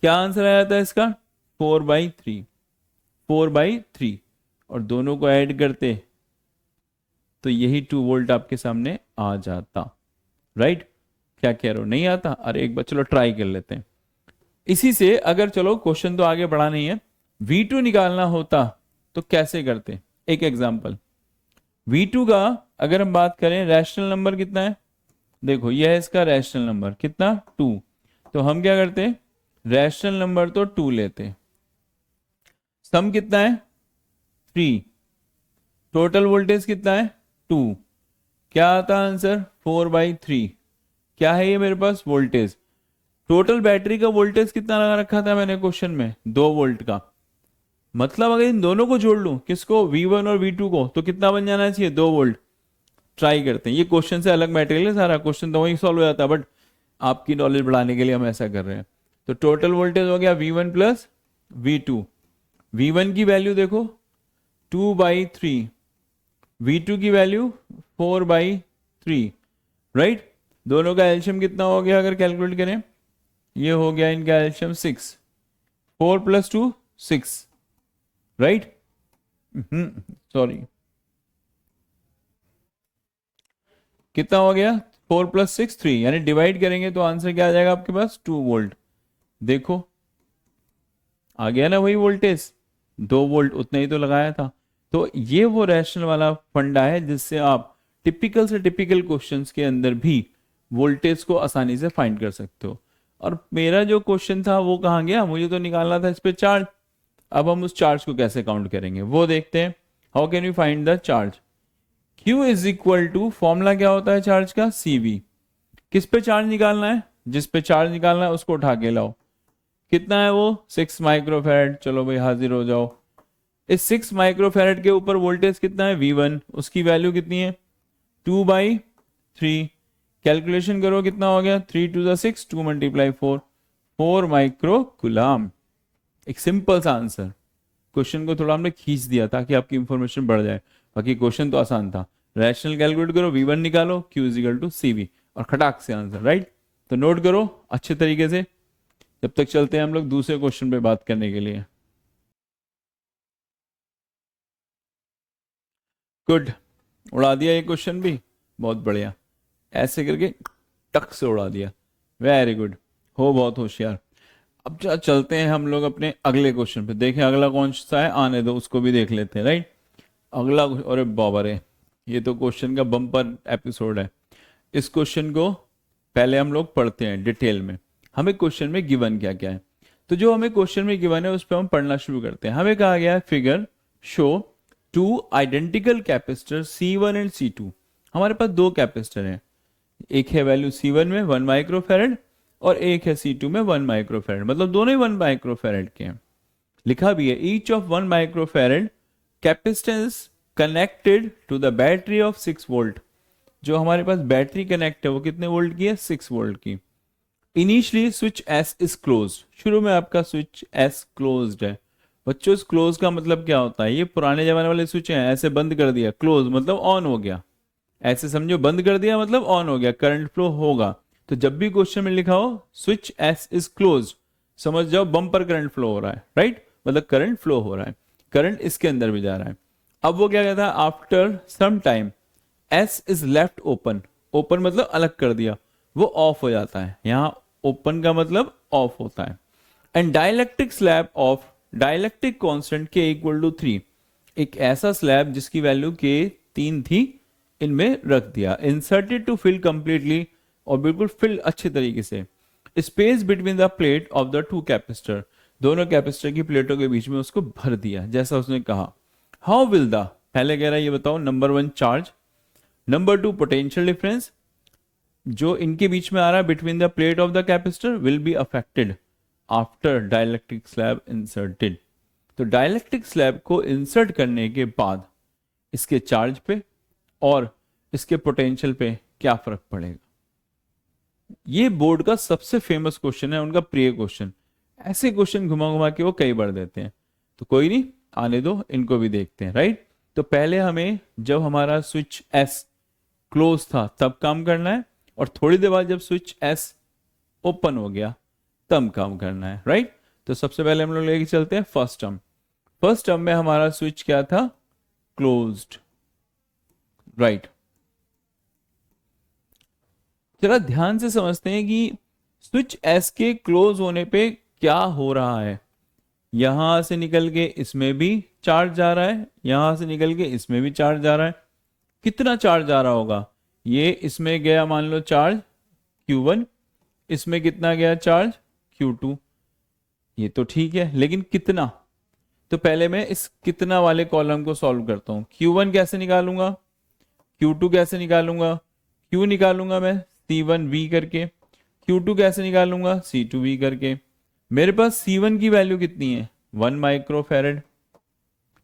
क्या आंसर आया था इसका, 4/3, 4/3, और दोनों को ऐड करते तो यही 2 वोल्ट आपके सामने आ जाता। राइट। क्या कह रहे हो, नहीं आता, अरे एक बार चलो ट्राई कर लेते हैं। इसी से अगर, चलो क्वेश्चन तो आगे बढ़ा नहीं है, V2 निकालना होता तो कैसे करते। एक एग्जांपल, V2 का अगर हम बात करें, रैशनल नंबर कितना है, देखो यह है इसका रैशनल नंबर कितना, 2। तो हम क्या करते, रैशनल नंबर तो 2 लेते, सम कितना है 3, टोटल वोल्टेज कितना है 2, क्या आता आंसर 4/3। क्या है ये मेरे पास, वोल्टेज। टोटल बैटरी का वोल्टेज कितना लगा रखा था मैंने क्वेश्चन में, 2 वोल्ट का। मतलब अगर इन दोनों को जोड़ लूं, किसको, V1 और V2 को, तो कितना बन जाना चाहिए, 2 वोल्ट। ट्राई करते हैं, ये क्वेश्चन से अलग मटेरियल है सारा, क्वेश्चन तो वही सॉल्व हो जाता है, बट आपकी नॉलेज बढ़ाने के लिए हम ऐसा कर रहे हैं। तो टोटल वोल्टेज हो गया V1 प्लस V2। V1 की वैल्यू देखो 2/3, V2 की वैल्यू 4/3। राइट। दोनों का एल्शियम कितना हो गया अगर कैलकुलेट करें, ये हो गया इनका एल्शियम 6, 4 + 2 6। राइट। सॉरी, कितना हो गया, 4 + 6 3, यानी डिवाइड करेंगे तो आंसर क्या आ जाएगा आपके पास, 2 वोल्ट। देखो आ गया ना वही वोल्टेज। 2 वोल्ट उतना ही तो लगाया था। तो ये वो रैशनल वाला फंडा है जिससे आप टिपिकल से टिपिकल क्वेश्चंस के अंदर भी वोल्टेज को आसानी से फाइंड कर सकते हो। और मेरा जो क्वेश्चन था वो कहाँ गया, मुझे तो निकालना था इस पे चार्ज। अब हम उस चार्ज को कैसे काउंट करेंगे वो देखते हैं। How can you find the charge? Q is equal to, formula क्या होता है चार्ज का, CV। किस पे चार्ज निकालना है? जिस पे चार्ज निकालना है उसको उठा के लाओ। कितना है वो? 6 माइक्रोफैरड। चलो भाई हाजिर हो जाओ। इस 6 माइक्रोफैरड के ऊपर वोल्टेज कितना है? V1। उसकी वैल्यू कितनी है? 2/3। कैलकुलेशन करो कितना हो गया? 3 to the 6, 2 × 4, 4 माइक्रो कुलाम। एक सिंपल सा आंसर। क्वेश्चन को थोड़ा हमने खींच दिया ताकि आपकी इंफॉर्मेशन बढ़ जाए, बाकी क्वेश्चन तो आसान था। रैशनल कैलकुलेट करो, V1 निकालो, Q is equal to CV, और खटाक से आंसर, राइट। तो नोट करो अच्छे तरीके से। जब तक चलते हैं हम लोग दूसरे क्वेश्चन पे बात करने के लिए। गुड, उड़ा दिया ये क्वेश्चन भी, बहुत बढ़िया। ऐसे करके टक से उड़ा दिया, वेरी गुड, हो बहुत होशियार। अब चलते हैं हम लोग अपने अगले क्वेश्चन पे। देखें अगला कौन सा है, आने दो उसको भी देख लेते हैं, राइट। अगला, अरे बाबा रे, ये तो क्वेश्चन का बम्पर एपिसोड है। इस क्वेश्चन को पहले हम लोग पढ़ते हैं डिटेल में। हमें क्वेश्चन में गिवन क्या क्या है, तो जो हमें क्वेश्चन में गिवन है उस पर हम पढ़ना शुरू करते हैं। हमें कहा गया है figure show 2 identical capacitor C1 and C2। हमारे पास 2 कैपेसिटर हैं, एक है वैल्यू C1 में 1 माइक्रोफैरड और एक है C2 में 1 माइक्रोफैरड, मतलब दोनों ही 1 माइक्रोफैरड के हैं। लिखा भी है each of 1 microfarad capacitance connected to the battery of 6 volt. जो हमारे पास बैटरी कनेक्ट है वो कितने वोल्ट की है? 6 वोल्ट की। Initially switch S is close, शुरू में आपका स्विच S क्लोज्ड है। बच्चों इस क्लोज का मतलब क्या होता है? ये पुराने जमाने वाले स्विच हैं, ऐसे बंद कर दिया, क्लोज मतलब ऑन हो गया। ऐसे समझो, बंद कर दिया मतलब ऑन हो गया, करंट फ्लो होगा। तो जब भी क्वेश्चन में लिखा हो स्विच S इज क्लोज, समझ जाओ बम्पर करंट फ्लो हो रहा है, राइट, मतलब करंट फ्लो हो रहा है, करंट इसके अंदर भी जा रहा है। अब वो क्या कहता है, after some time S is left open, open मतलब अलग कर दिया, वो ऑफ हो जाता है। यहां ओपन का मतलब ऑफ होता है। And dielectric slab of dielectric constant K equal to 3, एक ऐसा स्लैब जिसकी वैल्यू K 3 थी, इनमें रख दिया। इंसर्टेड टू फिल कंप्लीटली, और बिल्कुल फिल अच्छे तरीके से। Space between the plate of the 2 capacitor, दोनों कैपेसिटर की प्लेटों के बीच में उसको भर दिया जैसा उसने कहा। हाउ विल द, पहले कह रहा है ये बताओ, number 1 charge, number 2 potential difference जो इनके बीच में आ रहा है between the plate of the capacitor will be affected after dielectric slab inserted. तो डाइलेक्ट्रिक स्लैब को इंसर्ट करने के बाद इसके चार्ज पे और इसके पोटेंशियल पे क्या फर्क पड़ेगा? ये बोर्ड का सबसे फेमस क्वेश्चन है, उनका प्रिय क्वेश्चन। ऐसे क्वेश्चन घुमा घुमा के वो कई बार देते हैं, तो कोई नहीं, आने दो, इनको भी देखते हैं, राइट। तो पहले हमें जब हमारा स्विच S क्लोज था तब काम करना है, और थोड़ी देर बाद जब स्विच S ओपन हो गया तब काम करना है, राइट। तो सबसे पहले हम लोग लेके चलते हैं फर्स्ट टर्म। फर्स्ट टर्म में हमारा स्विच क्या था? Closed, right. जरा ध्यान से समझते हैं कि स्विच S के क्लोज होने पे क्या हो रहा है। यहां से निकल के इसमें भी चार्ज जा रहा है, यहां से निकल के इसमें भी चार्ज जा रहा है। कितना चार्ज जा रहा होगा? ये इसमें गया मान लो चार्ज Q1, इसमें कितना गया चार्ज? Q2। ये तो ठीक है, लेकिन कितना? तो पहले मैं इस कितना वाले कॉलम को सॉल्व करता हूं। Q1 कैसे निकालूंगा, Q2 कैसे निकालूंगा? Q निकालूंगा मैं C1V करके, Q2 कैसे निकालूंगा? C2V करके। मेरे पास C1 की वैल्यू कितनी है? 1 microfarad.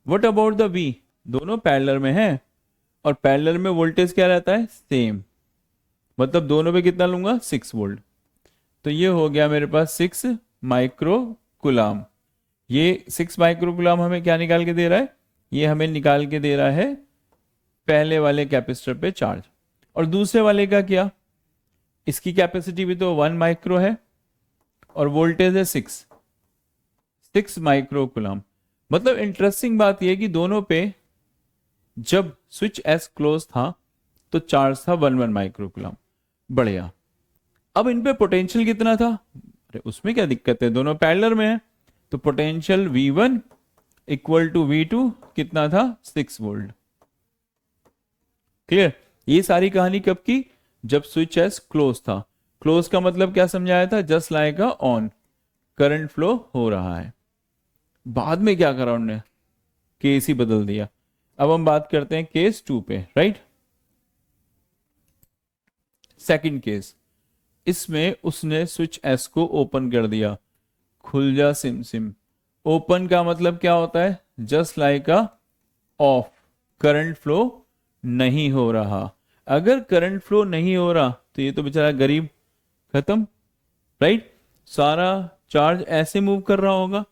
What about the V? दोनों पैरेलल में है, और पैरेलल में वोल्टेज क्या रहता है? सेम, मतलब दोनों पे कितना लूंगा? 6 वोल्ट। तो ये हो गया मेरे पास 6 माइक्रो कुलाम। ये 6 माइक्रो कुलाम हमें क्या निकाल के दे रहा है? ये हमें निकाल के दे रहा है पहले वाले कैपेसिटर पे चार्ज। और दूसरे वाले का क्या? इसकी कैपेसिटी भी तो 1 माइक्रो है और वोल्टेज है 6 माइक्रो कुलाम। मतलब इंटरेस्टिंग बात यह कि दोनों पे जब स्विच S क्लोज था तो चार्ज था 1 माइक्रो कुलाम। बढ़िया। अब इन पे पोटेंशियल कितना था? अरे उसमें क्या दिक्कत है, दोनों पैरेलल में है, तो potential V1 equal to V2 कितना था 6 वोल्ट। क्लियर। ये सारी कहानी कब की, जब स्विच एस क्लोज था। क्लोज का मतलब क्या समझाया था, just like a on, current flow हो रहा है। बाद में क्या करा उन्होंने, केस ही बदल दिया। अब हम बात करते हैं केस 2 पे, राइट। सेकंड केस, इसमें उसने स्विच एस को ओपन कर दिया, खुल जा सिम सिम। ओपन का मतलब क्या होता है, just like a of, current flow नहीं हो रहा। अगर करंट फ्लो नहीं हो रहा तो ये तो बेचारा गरीब खत्म, राइट। सारा चार्ज ऐसे मूव कर रहा होगा।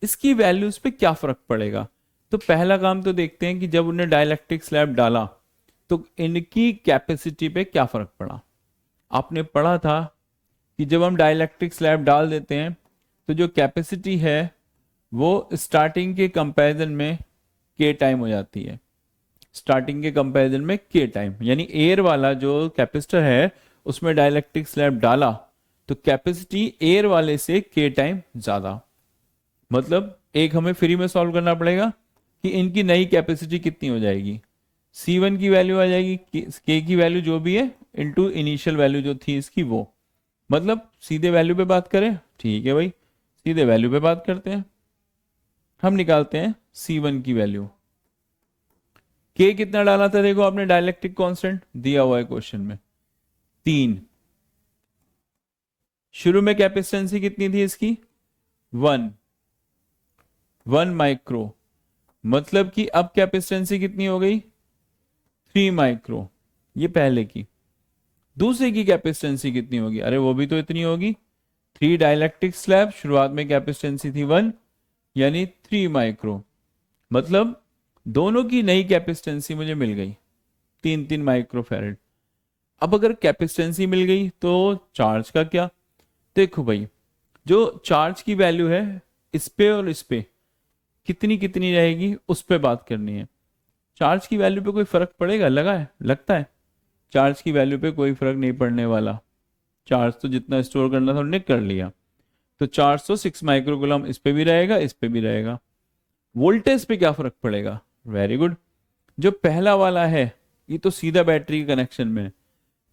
इसकी वैल्यूज पे क्या फर्क पड़ेगा, तो पहला काम तो देखते हैं कि जब उन्हें डाइलेक्ट्रिक स्लैब डाला तो इनकी कैपेसिटी पे क्या फर्क पड़ा। आपने पढ़ा था कि जब हम डाइलेक्ट्रिक स्लैब डाल देते हैं तो जो कैपेसिटी है वो स्टार्टिंग के कंपैरिजन में के टाइम हो जाती है। स्टार्टिंग के कंपैरिजन में के टाइम, यानी एयर वाला जो कैपेसिटर है उसमें डाइलेक्ट्रिक स्लैब डाला तो कैपेसिटी एयर वाले से के टाइम ज्यादा। मतलब एक हमें फ्री में सॉल्व करना पड़ेगा कि इनकी नई कैपेसिटी कितनी हो जाएगी। C1 की वैल्यू आ जाएगी के की वैल्यू जो भी है इनटू इनिशियल वैल्यू जो थी इसकी वो। मतलब सीधे वैल्यू पे बात करें, ठीक है भाई, सीधे वैल्यू पे बात करते हैं। हम निकालते हैं C1 की वैल्यू। के कितना डाला था, देखो आपने, डाइलेक्ट्रिक कांस्टेंट दिया हुआ है क्वेश्चन में 3। शुरू में कैपेसिटेंसी कितनी थी इसकी 1 माइक्रो, मतलब कि अब कैपेसिटेंसी कितनी हो गई 3 माइक्रो, ये पहले की। दूसरे की कैपेसिटेंसी कितनी होगी, अरे वो भी तो इतनी होगी। 3 डाइलेक्ट्रिक स्लैब, शुरुआत में कैपेसिटेंसी थी 1 यानी 3 माइक्रो। मतलब दोनों की नई कैपेसिटेंसी मुझे मिल गई 3 माइक्रो फैरेड। अब अगर कैपेसिटेंसी मिल गई तो चार्ज का क्या, देखो भाई जो चार्ज की वैल्यू है इस पे और इस पे कितनी कितनी रहेगी उस पे बात करनी है। चार्ज की वैल्यू पे कोई फर्क पड़ेगा, लगा है, लगता है चार्ज की वैल्यू पे कोई फर्क नहीं पड़ने वाला। चार्ज तो जितना स्टोर करना था उन्होंने कर लिया। तो 406 माइक्रोकूलम इस पे भी रहेगा, इस पे भी रहेगा। वोल्टेज पे क्या फर्क पड़ेगा, वेरी गुड। जो पहला वाला है ये तो सीधा बैटरी के कनेक्शन में है।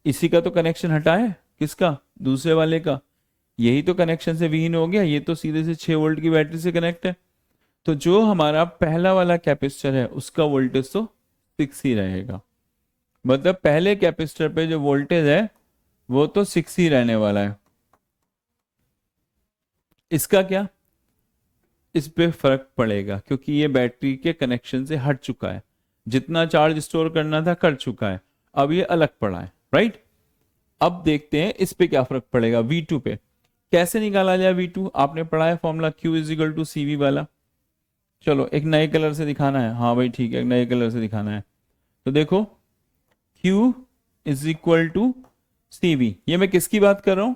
इसी का तो कनेक्शन हटा है, किसका, दूसरे वाले का। यही तो कनेक्शन से विहीन हो गया, ये तो सीधे से 6 वोल्ट की बैटरी से कनेक्ट है। तो जो हमारा पहला वाला कैपेसिटर है उसका वोल्टेज तो 6 ही रहेगा। मतलब पहले कैपेसिटर पे जो वोल्टेज है वो तो 6 ही रहने वाला है। इसका क्या, इस पे फर्क पड़ेगा क्योंकि ये बैटरी के कनेक्शन से हट चुका है। जितना चार्ज स्टोर करना था कर चुका है, अब ये अलग पड़ा है, राइट। अब देखते हैं इस पे क्या फर्क पड़ेगा V2 पे। कैसे निकाला जाए V2, आपने पढ़ा है formula Q is equal to CV वाला। चलो एक नए कलर से दिखाना है, हाँ भाई ठीक है, एक नए कलर से दिखाना है। तो देखो Q is equal to CV, ये मैं किसकी बात कर रहा हूं,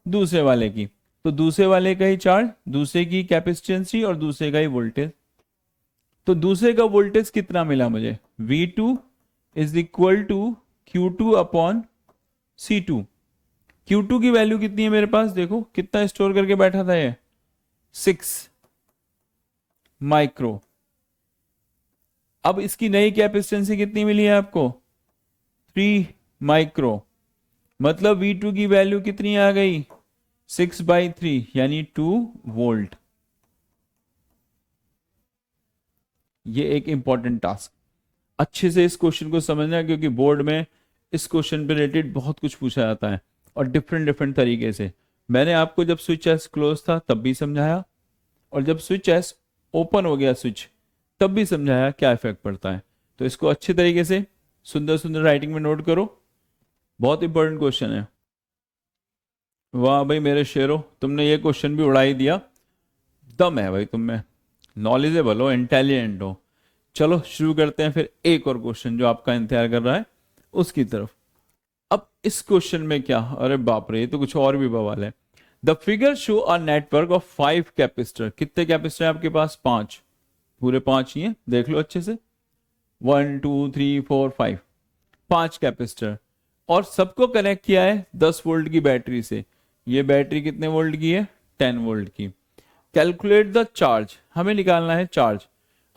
दूसरे वाले की। तो दूसरे वाले का ही चार्ज, दूसरे की कैपेसिटेंसी और दूसरे का ही वोल्टेज। तो दूसरे का वोल्टेज कितना मिला मुझे, V2 is equal to Q2 upon C2। Q2 की वैल्यू कितनी है मेरे पास, देखो कितना स्टोर करके बैठा था ये 6 माइक्रो। अब इसकी नई कैपेसिटेंसी कितनी मिली है आपको 3 माइक्रो। मतलब V2 की वैल्यू कितनी आ गई 6/3 यानी 2 वोल्ट। ये एक इंपॉर्टेंट टास्क, अच्छे से इस क्वेश्चन को समझना क्योंकि बोर्ड में इस क्वेश्चन पे रिलेटेड बहुत कुछ पूछा जाता है और डिफरेंट डिफरेंट तरीके से। मैंने आपको जब स्विच एस क्लोज था तब भी समझाया और जब स्विच एस ओपन हो गया स्विच तब भी समझाया क्या इफेक्ट पड़ता है। तो इसको अच्छे तरीके से सुंदर सुंदर राइटिंग में नोट करो, बहुत इंपॉर्टेंट क्वेश्चन है। वाह भाई मेरे शेरों, तुमने ये क्वेश्चन भी उड़ा ही दिया, दम है भाई तुम में, नॉलेजेबल हो, इंटेलिजेंट हो। चलो शुरू करते हैं फिर एक और क्वेश्चन जो आपका इंतजार कर रहा है उसकी तरफ। अब इस क्वेश्चन में क्या, अरे बाप रे ये तो कुछ और भी बवाल है। The figure show a network of 5 capacitor. कितने कैपेसिटर है आपके पास, 5, पूरे 5 ही है, देख लो अच्छे से, 1 2 3 4 5, 5 कैपेसिटर और सबको कनेक्ट किया है 10 वोल्ट की बैटरी से। ये बैटरी कितने वोल्ट की है 10 वोल्ट की। कैलकुलेट द चार्ज, हमें निकालना है चार्ज।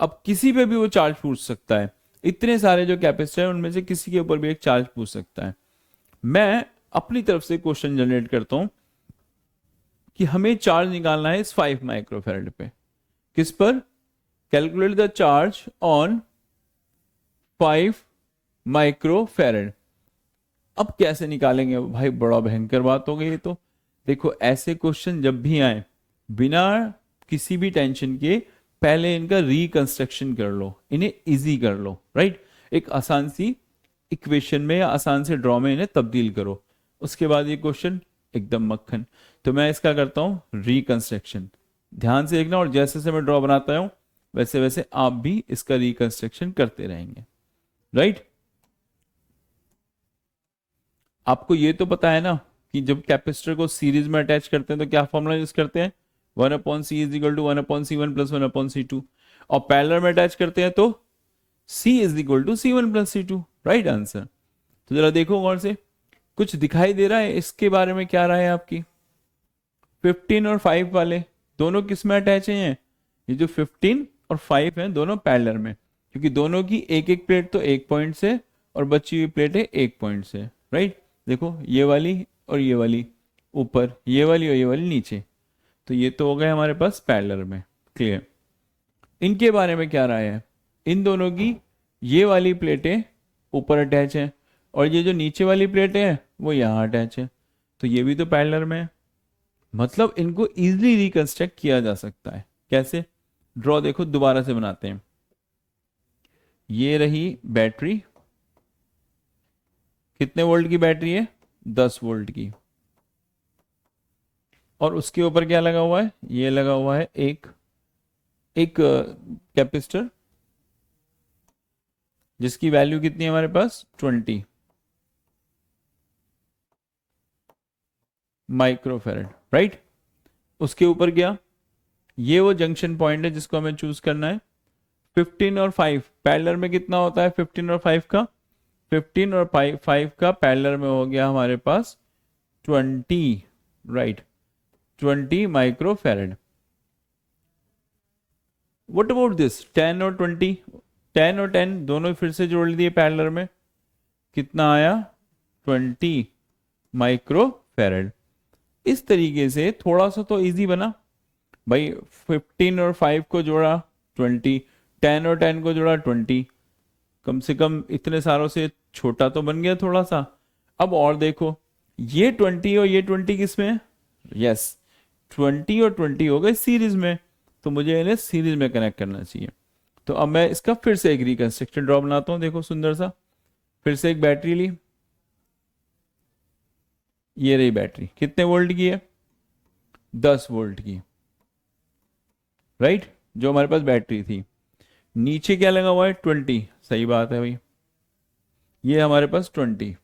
अब किसी पे भी वो चार्ज पूछ सकता है, इतने सारे जो कैपेसिटर है उनमें से किसी के ऊपर भी एक चार्ज पूछ सकता है। मैं अपनी तरफ से क्वेश्चन जनरेट करता हूं कि हमें चार्ज निकालना है इस 5 माइक्रोफेरेड पे। किस पर? Calculate the charge on 5 microfarad. अब कैसे निकालेंगे भाई, बड़ा भयंकर बात हो गई ये तो। देखो ऐसे क्वेश्चन जब भी आए, बिना किसी भी टेंशन के पहले इनका रिकंस्ट्रक्शन कर लो, इन्हें इजी कर लो, राइट। एक आसान सी इक्वेशन में या आसान से ड्रॉ में इन्हें तब्दील करो, उसके बाद ये क्वेश्चन एकदम मक्खन। तो मैं इसका करता हूं रिकंस्ट्रक्शन, ध्यान से देखना, और जैसे जैसे मैं ड्रॉ बनाता हूं वैसे वैसे आप भी इसका रिकंस्ट्रक्शन करते रहेंगे, राइट। आपको ये तो पता है ना कि जब कैपेसिटर को सीरीज में अटैच करते हैं तो क्या फॉर्मूला यूज करते हैं, 1/c is equal to 1/c1 plus 1/c2। और पैरेलल में अटैच करते हैं तो c is equal to c1 plus c2, right answer. तो जरा देखो गौर से, कुछ दिखाई दे रहा है इसके बारे में, क्या राय है आपकी? 15 और 5 वाले दोनों किस में अटैच हैं? ये जो 15 और 5 हैं दोनों पैरेलल में, क्योंकि दोनों की एक एक प्लेट तो एक पॉइंट से और बची हुई प्लेट है एक पॉइंट से, राइट। देखो ये वाली और ये वाली ऊपर, ये वाली और ये वाली नीचे, तो ये तो हो गए हमारे पास पैरेलल में, क्लियर। इनके बारे में क्या राय है? इन दोनों की ये वाली प्लेटें ऊपर अटैच हैं और ये जो नीचे वाली प्लेटें हैं वो यहाँ अटैच है, तो ये भी तो पैरेलल में है। मतलब इनको इजीली रिकंस्ट्रक्ट किया जा सकता है। कैसे? ड्रॉ देखो दोबारा से बनाते हैं। ये रही बैटरी, कितने वोल्ट की बैटरी है? 10 वोल्ट की। और उसके ऊपर क्या लगा हुआ है? ये लगा हुआ है एक कैपेसिटर जिसकी वैल्यू कितनी है हमारे पास? 20 माइक्रोफेरेड, राइट। उसके ऊपर क्या? ये वो जंक्शन पॉइंट है जिसको हमें चूज करना है। 15 और 5 पैरेलल में कितना होता है? 15 और 5 का, 15 और 5 का पैरेलल में हो गया हमारे पास 20, right, 20 microfarad. What about this 10 और 20? 10 और 10 दोनों फिर से जोड़ दिए पैरेलल में, कितना आया? 20 माइक्रोफेरेड। इस तरीके से थोड़ा सा तो इजी बना भाई। 15 और 5 को जोड़ा 20, 10 और 10 को जोड़ा 20, कम से कम इतने सारों से छोटा तो बन गया थोड़ा सा। अब और देखो, ये 20 और ये 20 किस में है? यस, 20 और 20 हो गए सीरीज में, तो मुझे इन्हें सीरीज में कनेक्ट करना चाहिए। तो अब मैं इसका फिर से एक रिकंस्ट्रक्शन ड्रॉ बनाता हूं। देखो सुंदर सा, फिर से एक बैटरी ली, ये रही बैटरी, कितने वोल्ट की है? 10 वोल्ट की, राइट, जो हमारे पास बैटरी थी। नीचे क्या लगा हुआ है? 20, सही बात है भाई, ये हमारे पास 20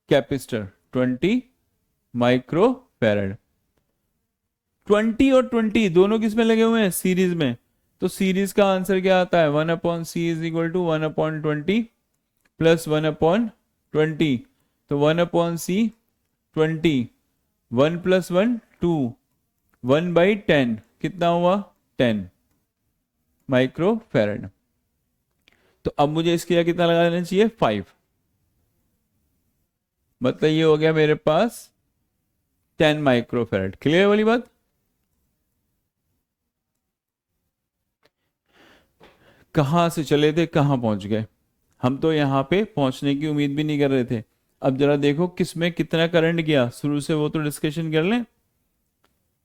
कैपेसिटर, 20 माइक्रोफेरेड। 20 और 20 दोनों किस में लगे हुए हैं? सीरीज में। तो सीरीज का आंसर क्या आता है? 1/c is equal to 1/20 plus 1/20। तो 1/c 20, 1 प्लस 1 2, 1/10 कितना हुआ? 10 माइक्रोफेरेड। तो अब मुझे इसके लिए कितना लगा देना चाहिए? 5। मतलब ये हो गया मेरे पास 10 माइक्रोफेरेड। क्लियर वाली बात? कहां से चले थे कहां पहुंच गए? हम तो यहां पे पहुंचने की उम्मीद भी नहीं कर रहे थे। अब जरा देखो किस में कितना करंट गया शुरू से, वो तो डिस्कशन कर लें।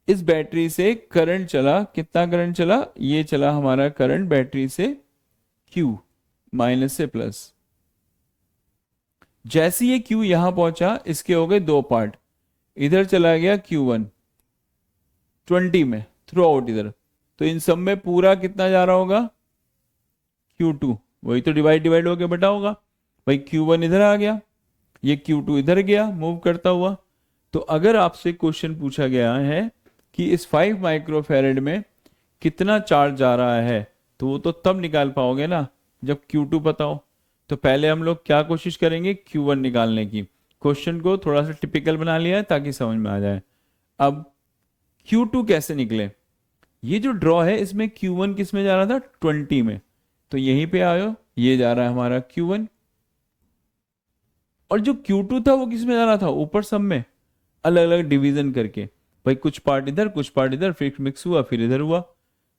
इस बैटरी से करंट चला, कितना करंट चला? ये चला हमारा करंट बैटरी से Q, माइनस से प्लस। जैसे ये Q यहां पहुंचा, इसके हो गए दो पार्ट, इधर चला गया Q1 20 में थ्रू आउट इधर, तो इन सब में पूरा कितना जा रहा होगा? Q2, वही तो डिवाइड डिवाइड होके बटा होगा भाई। Q1 इधर आ गया, ये Q2 इधर गया मूव करता हुआ। तो अगर आपसे क्वेश्चन पूछा गया है कि इस 5 माइक्रोफेरेड में कितना चार्ज जा रहा है, तो वो तो तब निकाल पाओगे ना जब Q2 पता हो। तो पहले हम लोग क्या कोशिश करेंगे? Q1 निकालने की। क्वेश्चन को थोड़ा सा टिपिकल बना लिया है ताकि समझ में आ जाए। अब Q2 कैसे निकले? ये जो ड्रॉ है इसमें Q1 किस में जा रहा था? 20 में। तो यहीं पे आयो, ये जा रहा है हमारा Q1, और जो Q2 था वो किस में जा रहा था? ऊपर सब में, अलग अलग डिवीजन करके। भाई कुछ पार्ट इधर कुछ पार्ट इधर, फिर मिक्स हुआ, फिर इधर हुआ।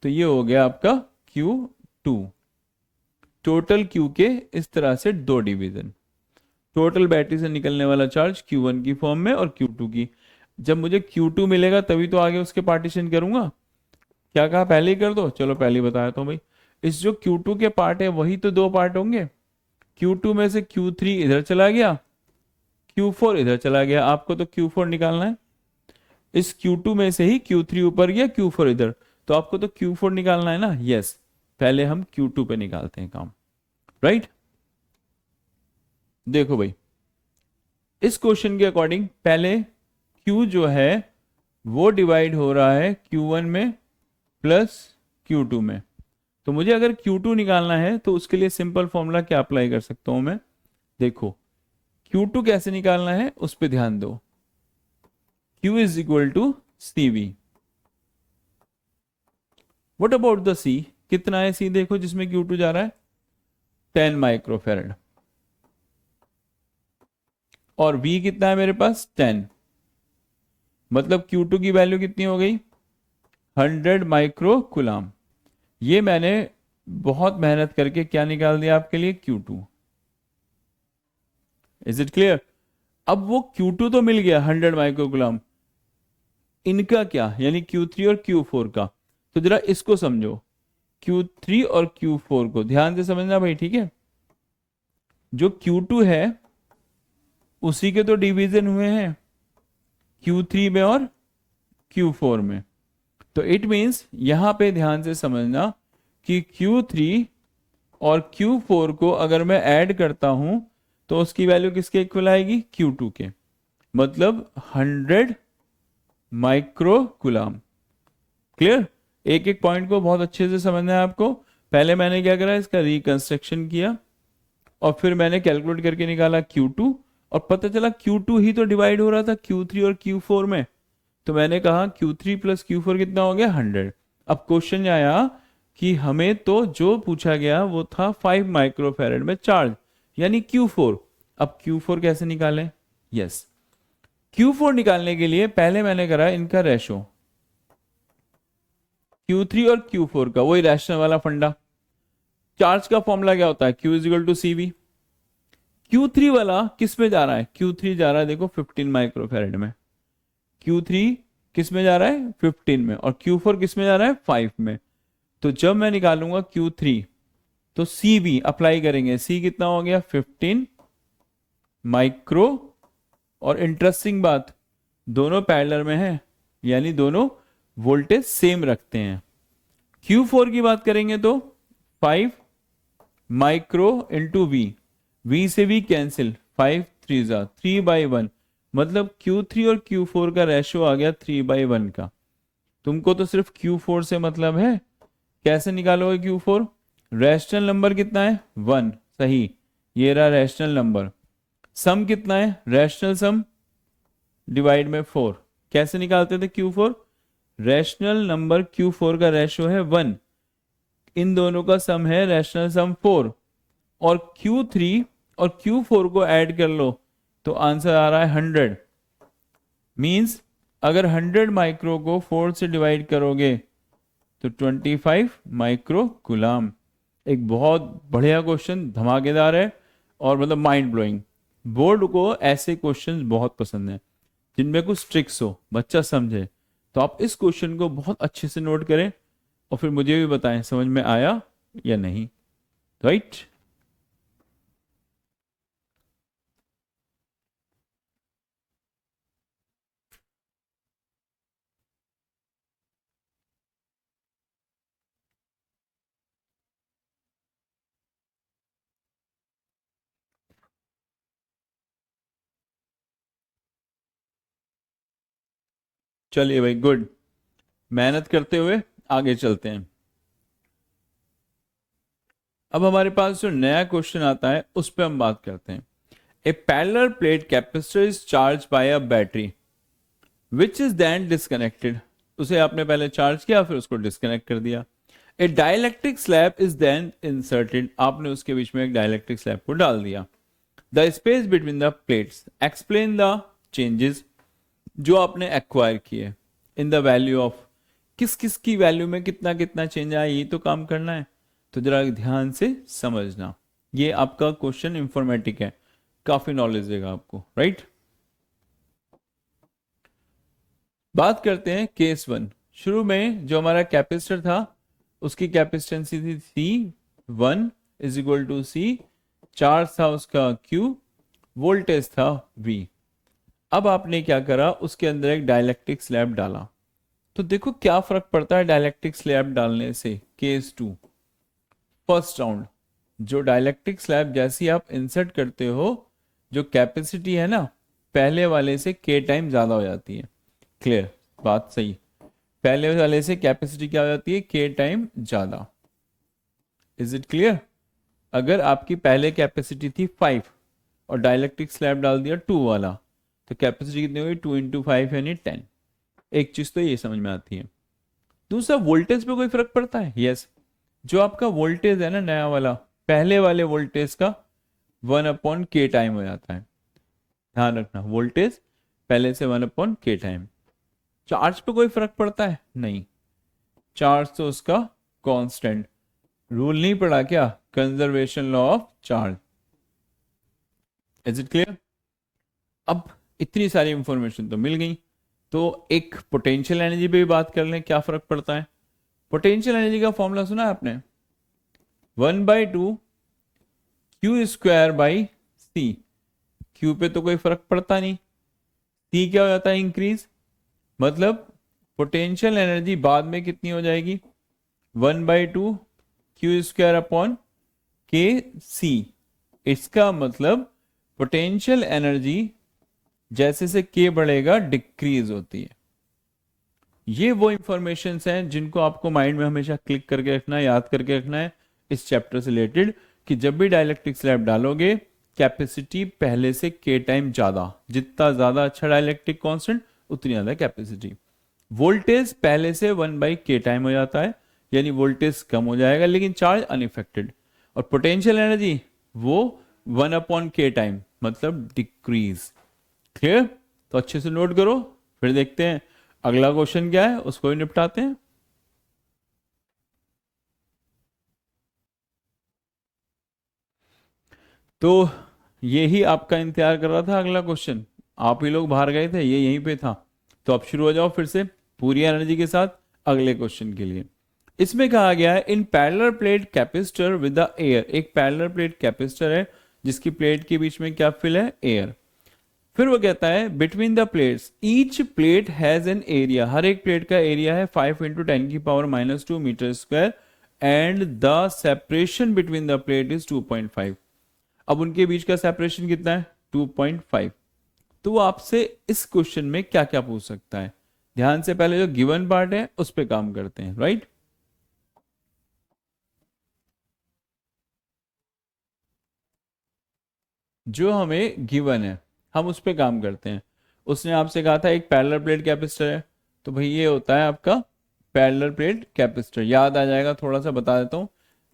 तो ये हो गया आपका Q2। टोटल Q के इस तरह से दो डिवीजन। टोटल बैटरी से निकलने वाला चार्ज Q1 की फॉर्म में और Q2 की। जब मुझे Q2 मिलेगा तभी तो आगे उसके पार्टीशन करूंगा। क्या कहा? पहले ही कर दो। चलो पहले ही बताया तो भाई, इस जो Q2 के पार्ट है वही तो दो पार्ट होंगे। Q2 में से Q3 इधर चला गया, Q4 इधर चला गया। आपको तो Q4 निकालना है। इस Q2 में से ही Q3 ऊपर गया, Q4 इधर, तो आपको तो Q4 निकालना है ना। यस, पहले हम Q2 पे निकालते हैं काम, राइट। देखो भाई, इस क्वेश्चन के अकॉर्डिंग पहले Q जो है वो डिवाइड हो रहा है Q1 में प्लस Q2 में। तो मुझे अगर Q2 निकालना है तो उसके लिए सिंपल फॉर्मूला क्या अप्लाई कर सकता हूं मैं? देखो, Q2 कैसे निकालना है उस पर ध्यान दो। Q is equal to CV। What about the C? कितना है C? देखो, जिसमें Q2 जा रहा है 10 माइक्रोफेरेड, और V कितना है मेरे पास? 10। मतलब Q2 की वैल्यू कितनी हो गई? 100 माइक्रो कुलाम। ये मैंने बहुत मेहनत करके क्या निकाल दिया आपके लिए? Q2। Is it clear? अब वो Q2 तो मिल गया 100 माइक्रो कुलाम, इनका क्या, यानी Q3 और Q4 का। तो जरा इसको समझो, Q3 और Q4 को ध्यान से समझना भाई, ठीक है। जो Q2 है उसी के तो डिवीजन हुए हैं Q3 में और Q4 में। तो इट मींस यहां पे ध्यान से समझना कि Q3 और Q4 को अगर मैं ऐड करता हूं तो उसकी वैल्यू किसके इक्वल आएगी? Q2 के। मतलब 100 माइक्रो कुलाम। क्लियर? एक एक पॉइंट को बहुत अच्छे से समझना है आपको। पहले मैंने क्या करा, इसका रिकंस्ट्रक्शन किया और फिर मैंने कैलकुलेट करके निकाला Q2, और पता चला Q2 ही तो डिवाइड हो रहा था Q3 और Q4 में। तो मैंने कहा Q3 प्लस Q4 कितना हो गया? 100। अब क्वेश्चन आया कि हमें तो जो पूछा गया वो था 5 माइक्रोफेरेड में चार्ज, यानी Q4। अब Q4 कैसे निकालें? यस, Q4 निकालने के लिए पहले मैंने करा इनका रेशो, Q3 और Q4 का, वही रैशनल वाला फंडा। चार्ज का फॉर्मूला क्या होता है? Q is equal to CV। Q3 वाला किस में जा रहा है? Q3 जा रहा है देखो 15 माइक्रोफेरेड में। Q3 किस में जा रहा है? 15 में। और Q4 किस में जा रहा है? 5 में। तो जब मैं निकालूंगा Q3 तो CV अप्लाई करेंगे। C कितना हो गया? 15 माइक्रो। और इंटरेस्टिंग बात, दोनों पैरेलल में है, यानी दोनों वोल्टेज सेम रखते हैं। Q4 की बात करेंगे तो 5 माइक्रो इंटू V से V कैंसिल, 5 3 जा 3/1। मतलब Q3 और Q4 का रेशो आ गया 3/1 का। तुमको तो सिर्फ Q4 से मतलब है। कैसे निकालोगे Q4? रैशनल नंबर कितना है? 1। सही, ये रहा रैशनल नंबर। सम कितना है? रैशनल सम डिवाइड में 4। कैसे निकालते थे Q4? रैशनल नंबर Q4 का रेशो है 1, इन दोनों का सम है रैशनल सम 4, और Q3 और Q4 को ऐड कर लो तो आंसर आ रहा है 100। मींस अगर 100 माइक्रो को 4 से डिवाइड करोगे तो 25 माइक्रो कुलाम। एक बहुत बढ़िया क्वेश्चन, धमाकेदार है, और मतलब माइंड ब्लोइंग। बोर्ड को ऐसे क्वेश्चंस बहुत पसंद है जिनमें कुछ ट्रिक्स हो, बच्चा समझे। तो आप इस क्वेश्चन को बहुत अच्छे से नोट करें और फिर मुझे भी बताएं समझ में आया या नहीं, राइट। चलिए भाई, गुड। मेहनत करते हुए आगे चलते हैं। अब हमारे पास जो नया क्वेश्चन आता है उस पर हम बात करते हैं। A parallel plate capacitor is charged by a battery which is then disconnected. उसे आपने पहले चार्ज किया, फिर उसको डिस्कनेक्ट कर दिया। A dielectric slab is then inserted, आपने उसके बीच में एक डाइलेक्ट्रिक स्लैब को डाल दिया। The space between the plates, explain the changes जो आपने एक्वायर किए इन द वैल्यू ऑफ, किस किस की वैल्यू में कितना कितना चेंज आया, ये तो काम करना है। तो जरा ध्यान से समझना, ये आपका क्वेश्चन इंफॉर्मेटिक है, काफी नॉलेज देगा आपको, राइट। बात करते हैं केस 1। शुरू में जो हमारा कैपेसिटर था उसकी कैपेसिटेंसी थी C1 is equal to C, charge था उसका Q, वोल्टेज था V। अब आपने क्या करा, उसके अंदर एक डाइलेक्ट्रिक स्लैब डाला। तो देखो क्या फर्क पड़ता है डाइलेक्ट्रिक स्लैब डालने से। केस 2 फर्स्ट राउंड, जो डाइलेक्ट्रिक स्लैब जैसे ही आप इंसर्ट करते हो, जो कैपेसिटी है ना पहले वाले से K टाइम ज्यादा हो जाती है। क्लियर बात, सही। पहले वाले से कैपेसिटी क्या हो जाती है, K टाइम ज्यादा। Is it clear. अगर आपकी पहले कैपेसिटी थी 5 और डाइलेक्ट्रिक स्लैब डाल दिया 2 वाला, तो कैपेसिटी कितनी होगी, 2 इंटू 5 यानी 10। एक चीज तो ये समझ में आती है। दूसरा, वोल्टेज पे कोई फर्क पड़ता है। यस, जो आपका वोल्टेज है ना नया वाला, पहले वाले वोल्टेज का 1/K टाइम हो जाता है। ध्यान रखना, वोल्टेज पहले से 1/K टाइम। चार्ज पे कोई फर्क पड़ता है, नहीं। चार्ज तो उसका कांस्टेंट, रूल नहीं पड़ा क्या, conservation law of charge. Is it clear. अब इतनी सारी इंफॉर्मेशन तो मिल गई, तो एक पोटेंशियल एनर्जी पे भी बात कर लें, क्या फर्क पड़ता है। पोटेंशियल एनर्जी का फॉर्मूला सुना है आपने, 1/2 Q² Q पे तो कोई फर्क पड़ता नहीं, C क्या हो जाता है, इंक्रीज। मतलब पोटेंशियल एनर्जी बाद में कितनी हो जाएगी, 1/2 Q²/KC। इसका मतलब पोटेंशियल एनर्जी जैसे से K बढ़ेगा डिक्रीज होती है। ये वो इंफॉर्मेशन हैं जिनको आपको माइंड में हमेशा क्लिक करके रखना है, याद करके रखना है इस चैप्टर से रिलेटेड, कि जब भी डाइलेक्ट्रिक स्लैब डालोगे कैपेसिटी पहले से K टाइम ज्यादा, जितना ज्यादा अच्छा डाइलेक्ट्रिक कांस्टेंट उतनी ज्यादा कैपेसिटी। वोल्टेज पहले से 1/K टाइम हो जाता है, यानी वोल्टेज कम हो जाएगा लेकिन चार्ज अनइफेक्टेड। और पोटेंशियल एनर्जी वो 1/K टाइम, मतलब डिक्रीज। क्लियर। तो अच्छे से नोट करो, फिर देखते हैं अगला क्वेश्चन क्या है, उसको भी निपटाते हैं। तो यही आपका इंतजार कर रहा था अगला क्वेश्चन, आप ही लोग बाहर गए थे, ये यहीं पे था। तो अब शुरू हो जाओ फिर से पूरी एनर्जी के साथ अगले क्वेश्चन के लिए। इसमें कहा गया है in parallel plate capacitor with the air, एक पैरेलल प्लेट कैपेसिटर है जिसकी प्लेट के बीच में क्या फिल है, एयर। फिर वो कहता है between the plates each plate has an area, हर एक प्लेट का एरिया है 5 × 10⁻² metre square and the separation between the plate is 2.5। अब उनके बीच का सेपरेशन कितना है, 2.5। तो वो आपसे इस क्वेश्चन में क्या क्या पूछ सकता है, ध्यान से पहले जो गिवन पार्ट है उस पर काम करते हैं, राइट। जो हमें गिवन है हम उस पर काम करते हैं। उसने आपसे कहा था एक पैरेलल प्लेट कैपेसिटर है, तो भाई ये होता है आपका पैरेलल प्लेट कैपेसिटर। याद आ जाएगा, थोड़ा सा बता देता हूं।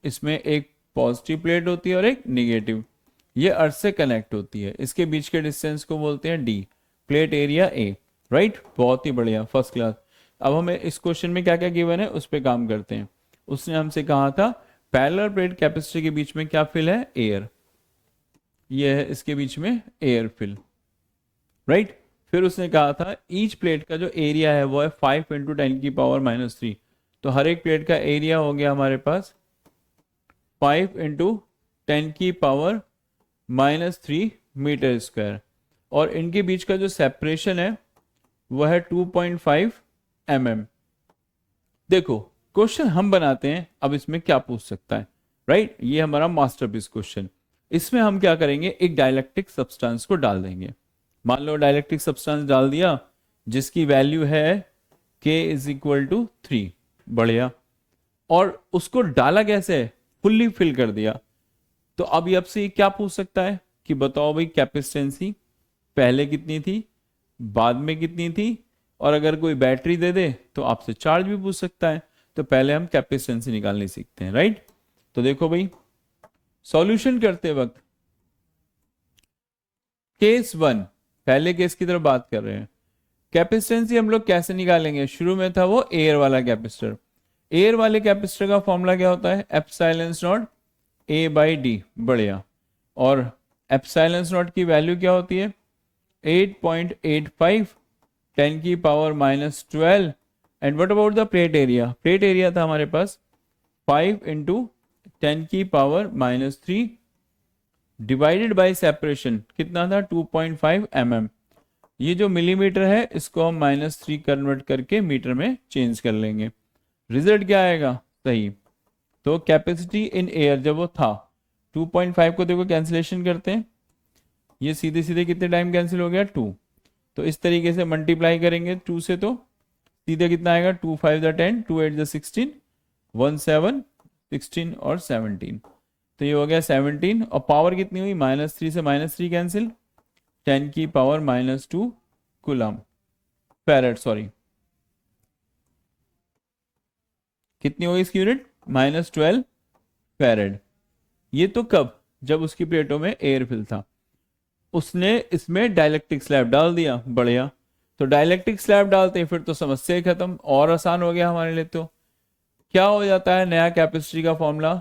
इसमें एक पॉजिटिव प्लेट होती है और एक निगेटिव, ये अर्थ से कनेक्ट होती है। इसके बीच के डिस्टेंस को बोलते हैं D, plate area A, right. बहुत ही बढ़िया, फर्स्ट क्लास। अब हमें इस क्वेश्चन में क्या क्या गिवन है उस पर काम करते हैं। उसने हमसे कहा था पैरेलल प्लेट कैपेसिटर के बीच में क्या फिल है, एयर। ये है इसके बीच में एयर फिल, राइट। फिर उसने कहा था ईच प्लेट का जो एरिया है वो है 5 × 10⁻³ तो हर एक प्लेट का एरिया हो गया हमारे पास 5 × 10⁻³ मीटर स्क्वायर। और इनके बीच का जो सेपरेशन है वह है 2.5 mm। देखो क्वेश्चन हम बनाते हैं, अब इसमें क्या पूछ सकता है, राइट। ये हमारा मास्टरपीस क्वेश्चन। इसमें हम क्या करेंगे, एक डाइलेक्ट्रिक सब्सटेंस को डाल देंगे। मान लो डाइलेक्ट्रिक सब्सटेंस डाल दिया जिसकी वैल्यू है K = 3, बढ़िया। और उसको डाला कैसे है, फुल्ली फिल कर दिया। तो अब ये आपसे क्या पूछ सकता है कि बताओ भाई कैपेसिटेंसी पहले कितनी थी, बाद में कितनी थी, और अगर कोई बैटरी दे दे तो आपसे चार्ज भी पूछ सकता है। तो पहले हम कैपेसिटेंस निकालनी सीखते हैं, राइट। तो देखो भाई, सॉल्यूशन करते वक्त केस 1, पहले केस की तरफ बात कर रहे हैं। कैपेसिटेंस हम लोग कैसे निकालेंगे? शुरू में था वो एयर वाला कैपेसिटर। एयर वाले कैपेसिटर का फॉर्मूला क्या होता है? Epsilon not a by D, बढ़िया। और एप्सिलॉन नॉट की वैल्यू क्या होती है? 8.85 10 की power -12। And what about the plate area? Plate area था हमारे पास 5 इंटू 10 की पावर -3 डिवाइडेड बाय सेपरेशन कितना था? 2.5 mm। ये जो मिलीमीटर है इसको हम -3 कन्वर्ट करके मीटर में चेंज कर लेंगे। रिजल्ट क्या आएगा? सही। तो कैपेसिटी इन एयर जब वो था 2.5 को देखो कैंसिलेशन करते हैं, ये सीधे सीधे कितने टाइम कैंसिल हो गया? 2। तो इस तरीके से मल्टीप्लाई करेंगे 2 से, तो सीधे कितना आएगा? 2 5 द 10, 2 8 द 16, 1 7 16 और 17। तो ये हो गया 17। और पावर कितनी हुई? -3 से -3 कैंसिल, 10 की पावर -2 कूलम, फैरेड, सॉरी। कितनी होगी इसकी यूनिट? -12 फैरेड। ये तो कब? जब उसकी प्लेटों में एयर फिल था। उसने इसमें डाइलेक्ट्रिक स्लैब डाल दिया, बढ़िया। तो डाइलेक्ट्रिक स्लैब डालते हैं फिर तो समस्या ही खत्म, और आसान हो गया हमारे लिए। तो क्या हो जाता है नया कैपेसिटी का फॉर्मूला?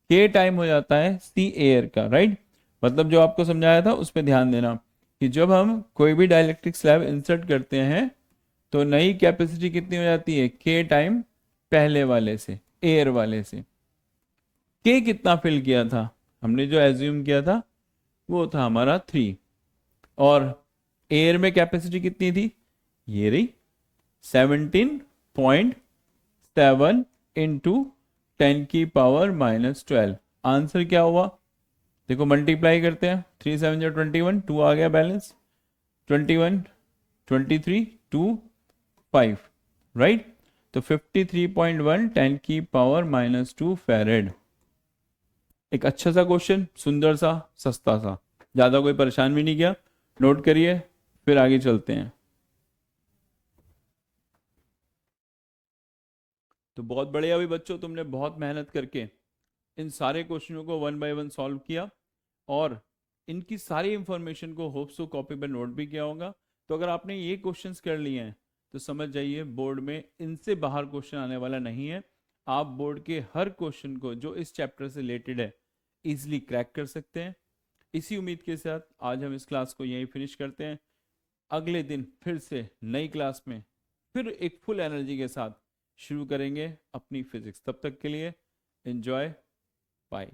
के टाइम हो जाता है सी एयर का, राइट। मतलब जो आपको समझाया था उस पर ध्यान देना कि जब हम कोई भी डाइलेक्ट्रिक स्लैब इंसर्ट करते हैं तो नई कैपेसिटी कितनी हो जाती है? के टाइम पहले वाले से, एयर वाले से। के कितना फिल किया था? हमने जो एज्यूम किया था वो था हमारा 3। और एयर में कैपेसिटी कितनी थी? ये रही 17.7 इंटू 10 की पावर -12। आंसर क्या हुआ? देखो मल्टीप्लाई करते हैं, 3 7 21, 2 आ गया बैलेंस, 21 23 2 5, राइट। तो 53.1 10 की पावर -2 फैरेड। एक अच्छा सा क्वेश्चन, सुंदर सा, सस्ता सा, ज्यादा कोई परेशान भी नहीं किया। नोट करिए, फिर आगे चलते हैं। तो बहुत बढ़िया भी बच्चों, तुमने बहुत मेहनत करके इन सारे क्वेश्चनों को 1 बाय 1 सॉल्व किया, और इनकी सारी इंफॉर्मेशन को होप्स सो कॉपी पर नोट भी किया होगा। तो अगर आपने ये क्वेश्चंस कर लिए हैं तो समझ जाइए बोर्ड में इनसे बाहर क्वेश्चन आने वाला नहीं है। आप बोर्ड के हर क्वेश्चन को जो इस चैप्टर से रिलेटेड है इजिली क्रैक कर सकते हैं। इसी उम्मीद के साथ आज हम इस क्लास को यहीं फिनिश करते हैं। अगले दिन फिर से नई क्लास में फिर एक फुल एनर्जी के साथ शुरू करेंगे अपनी फिजिक्स। तब तक के लिए एंजॉय, बाय।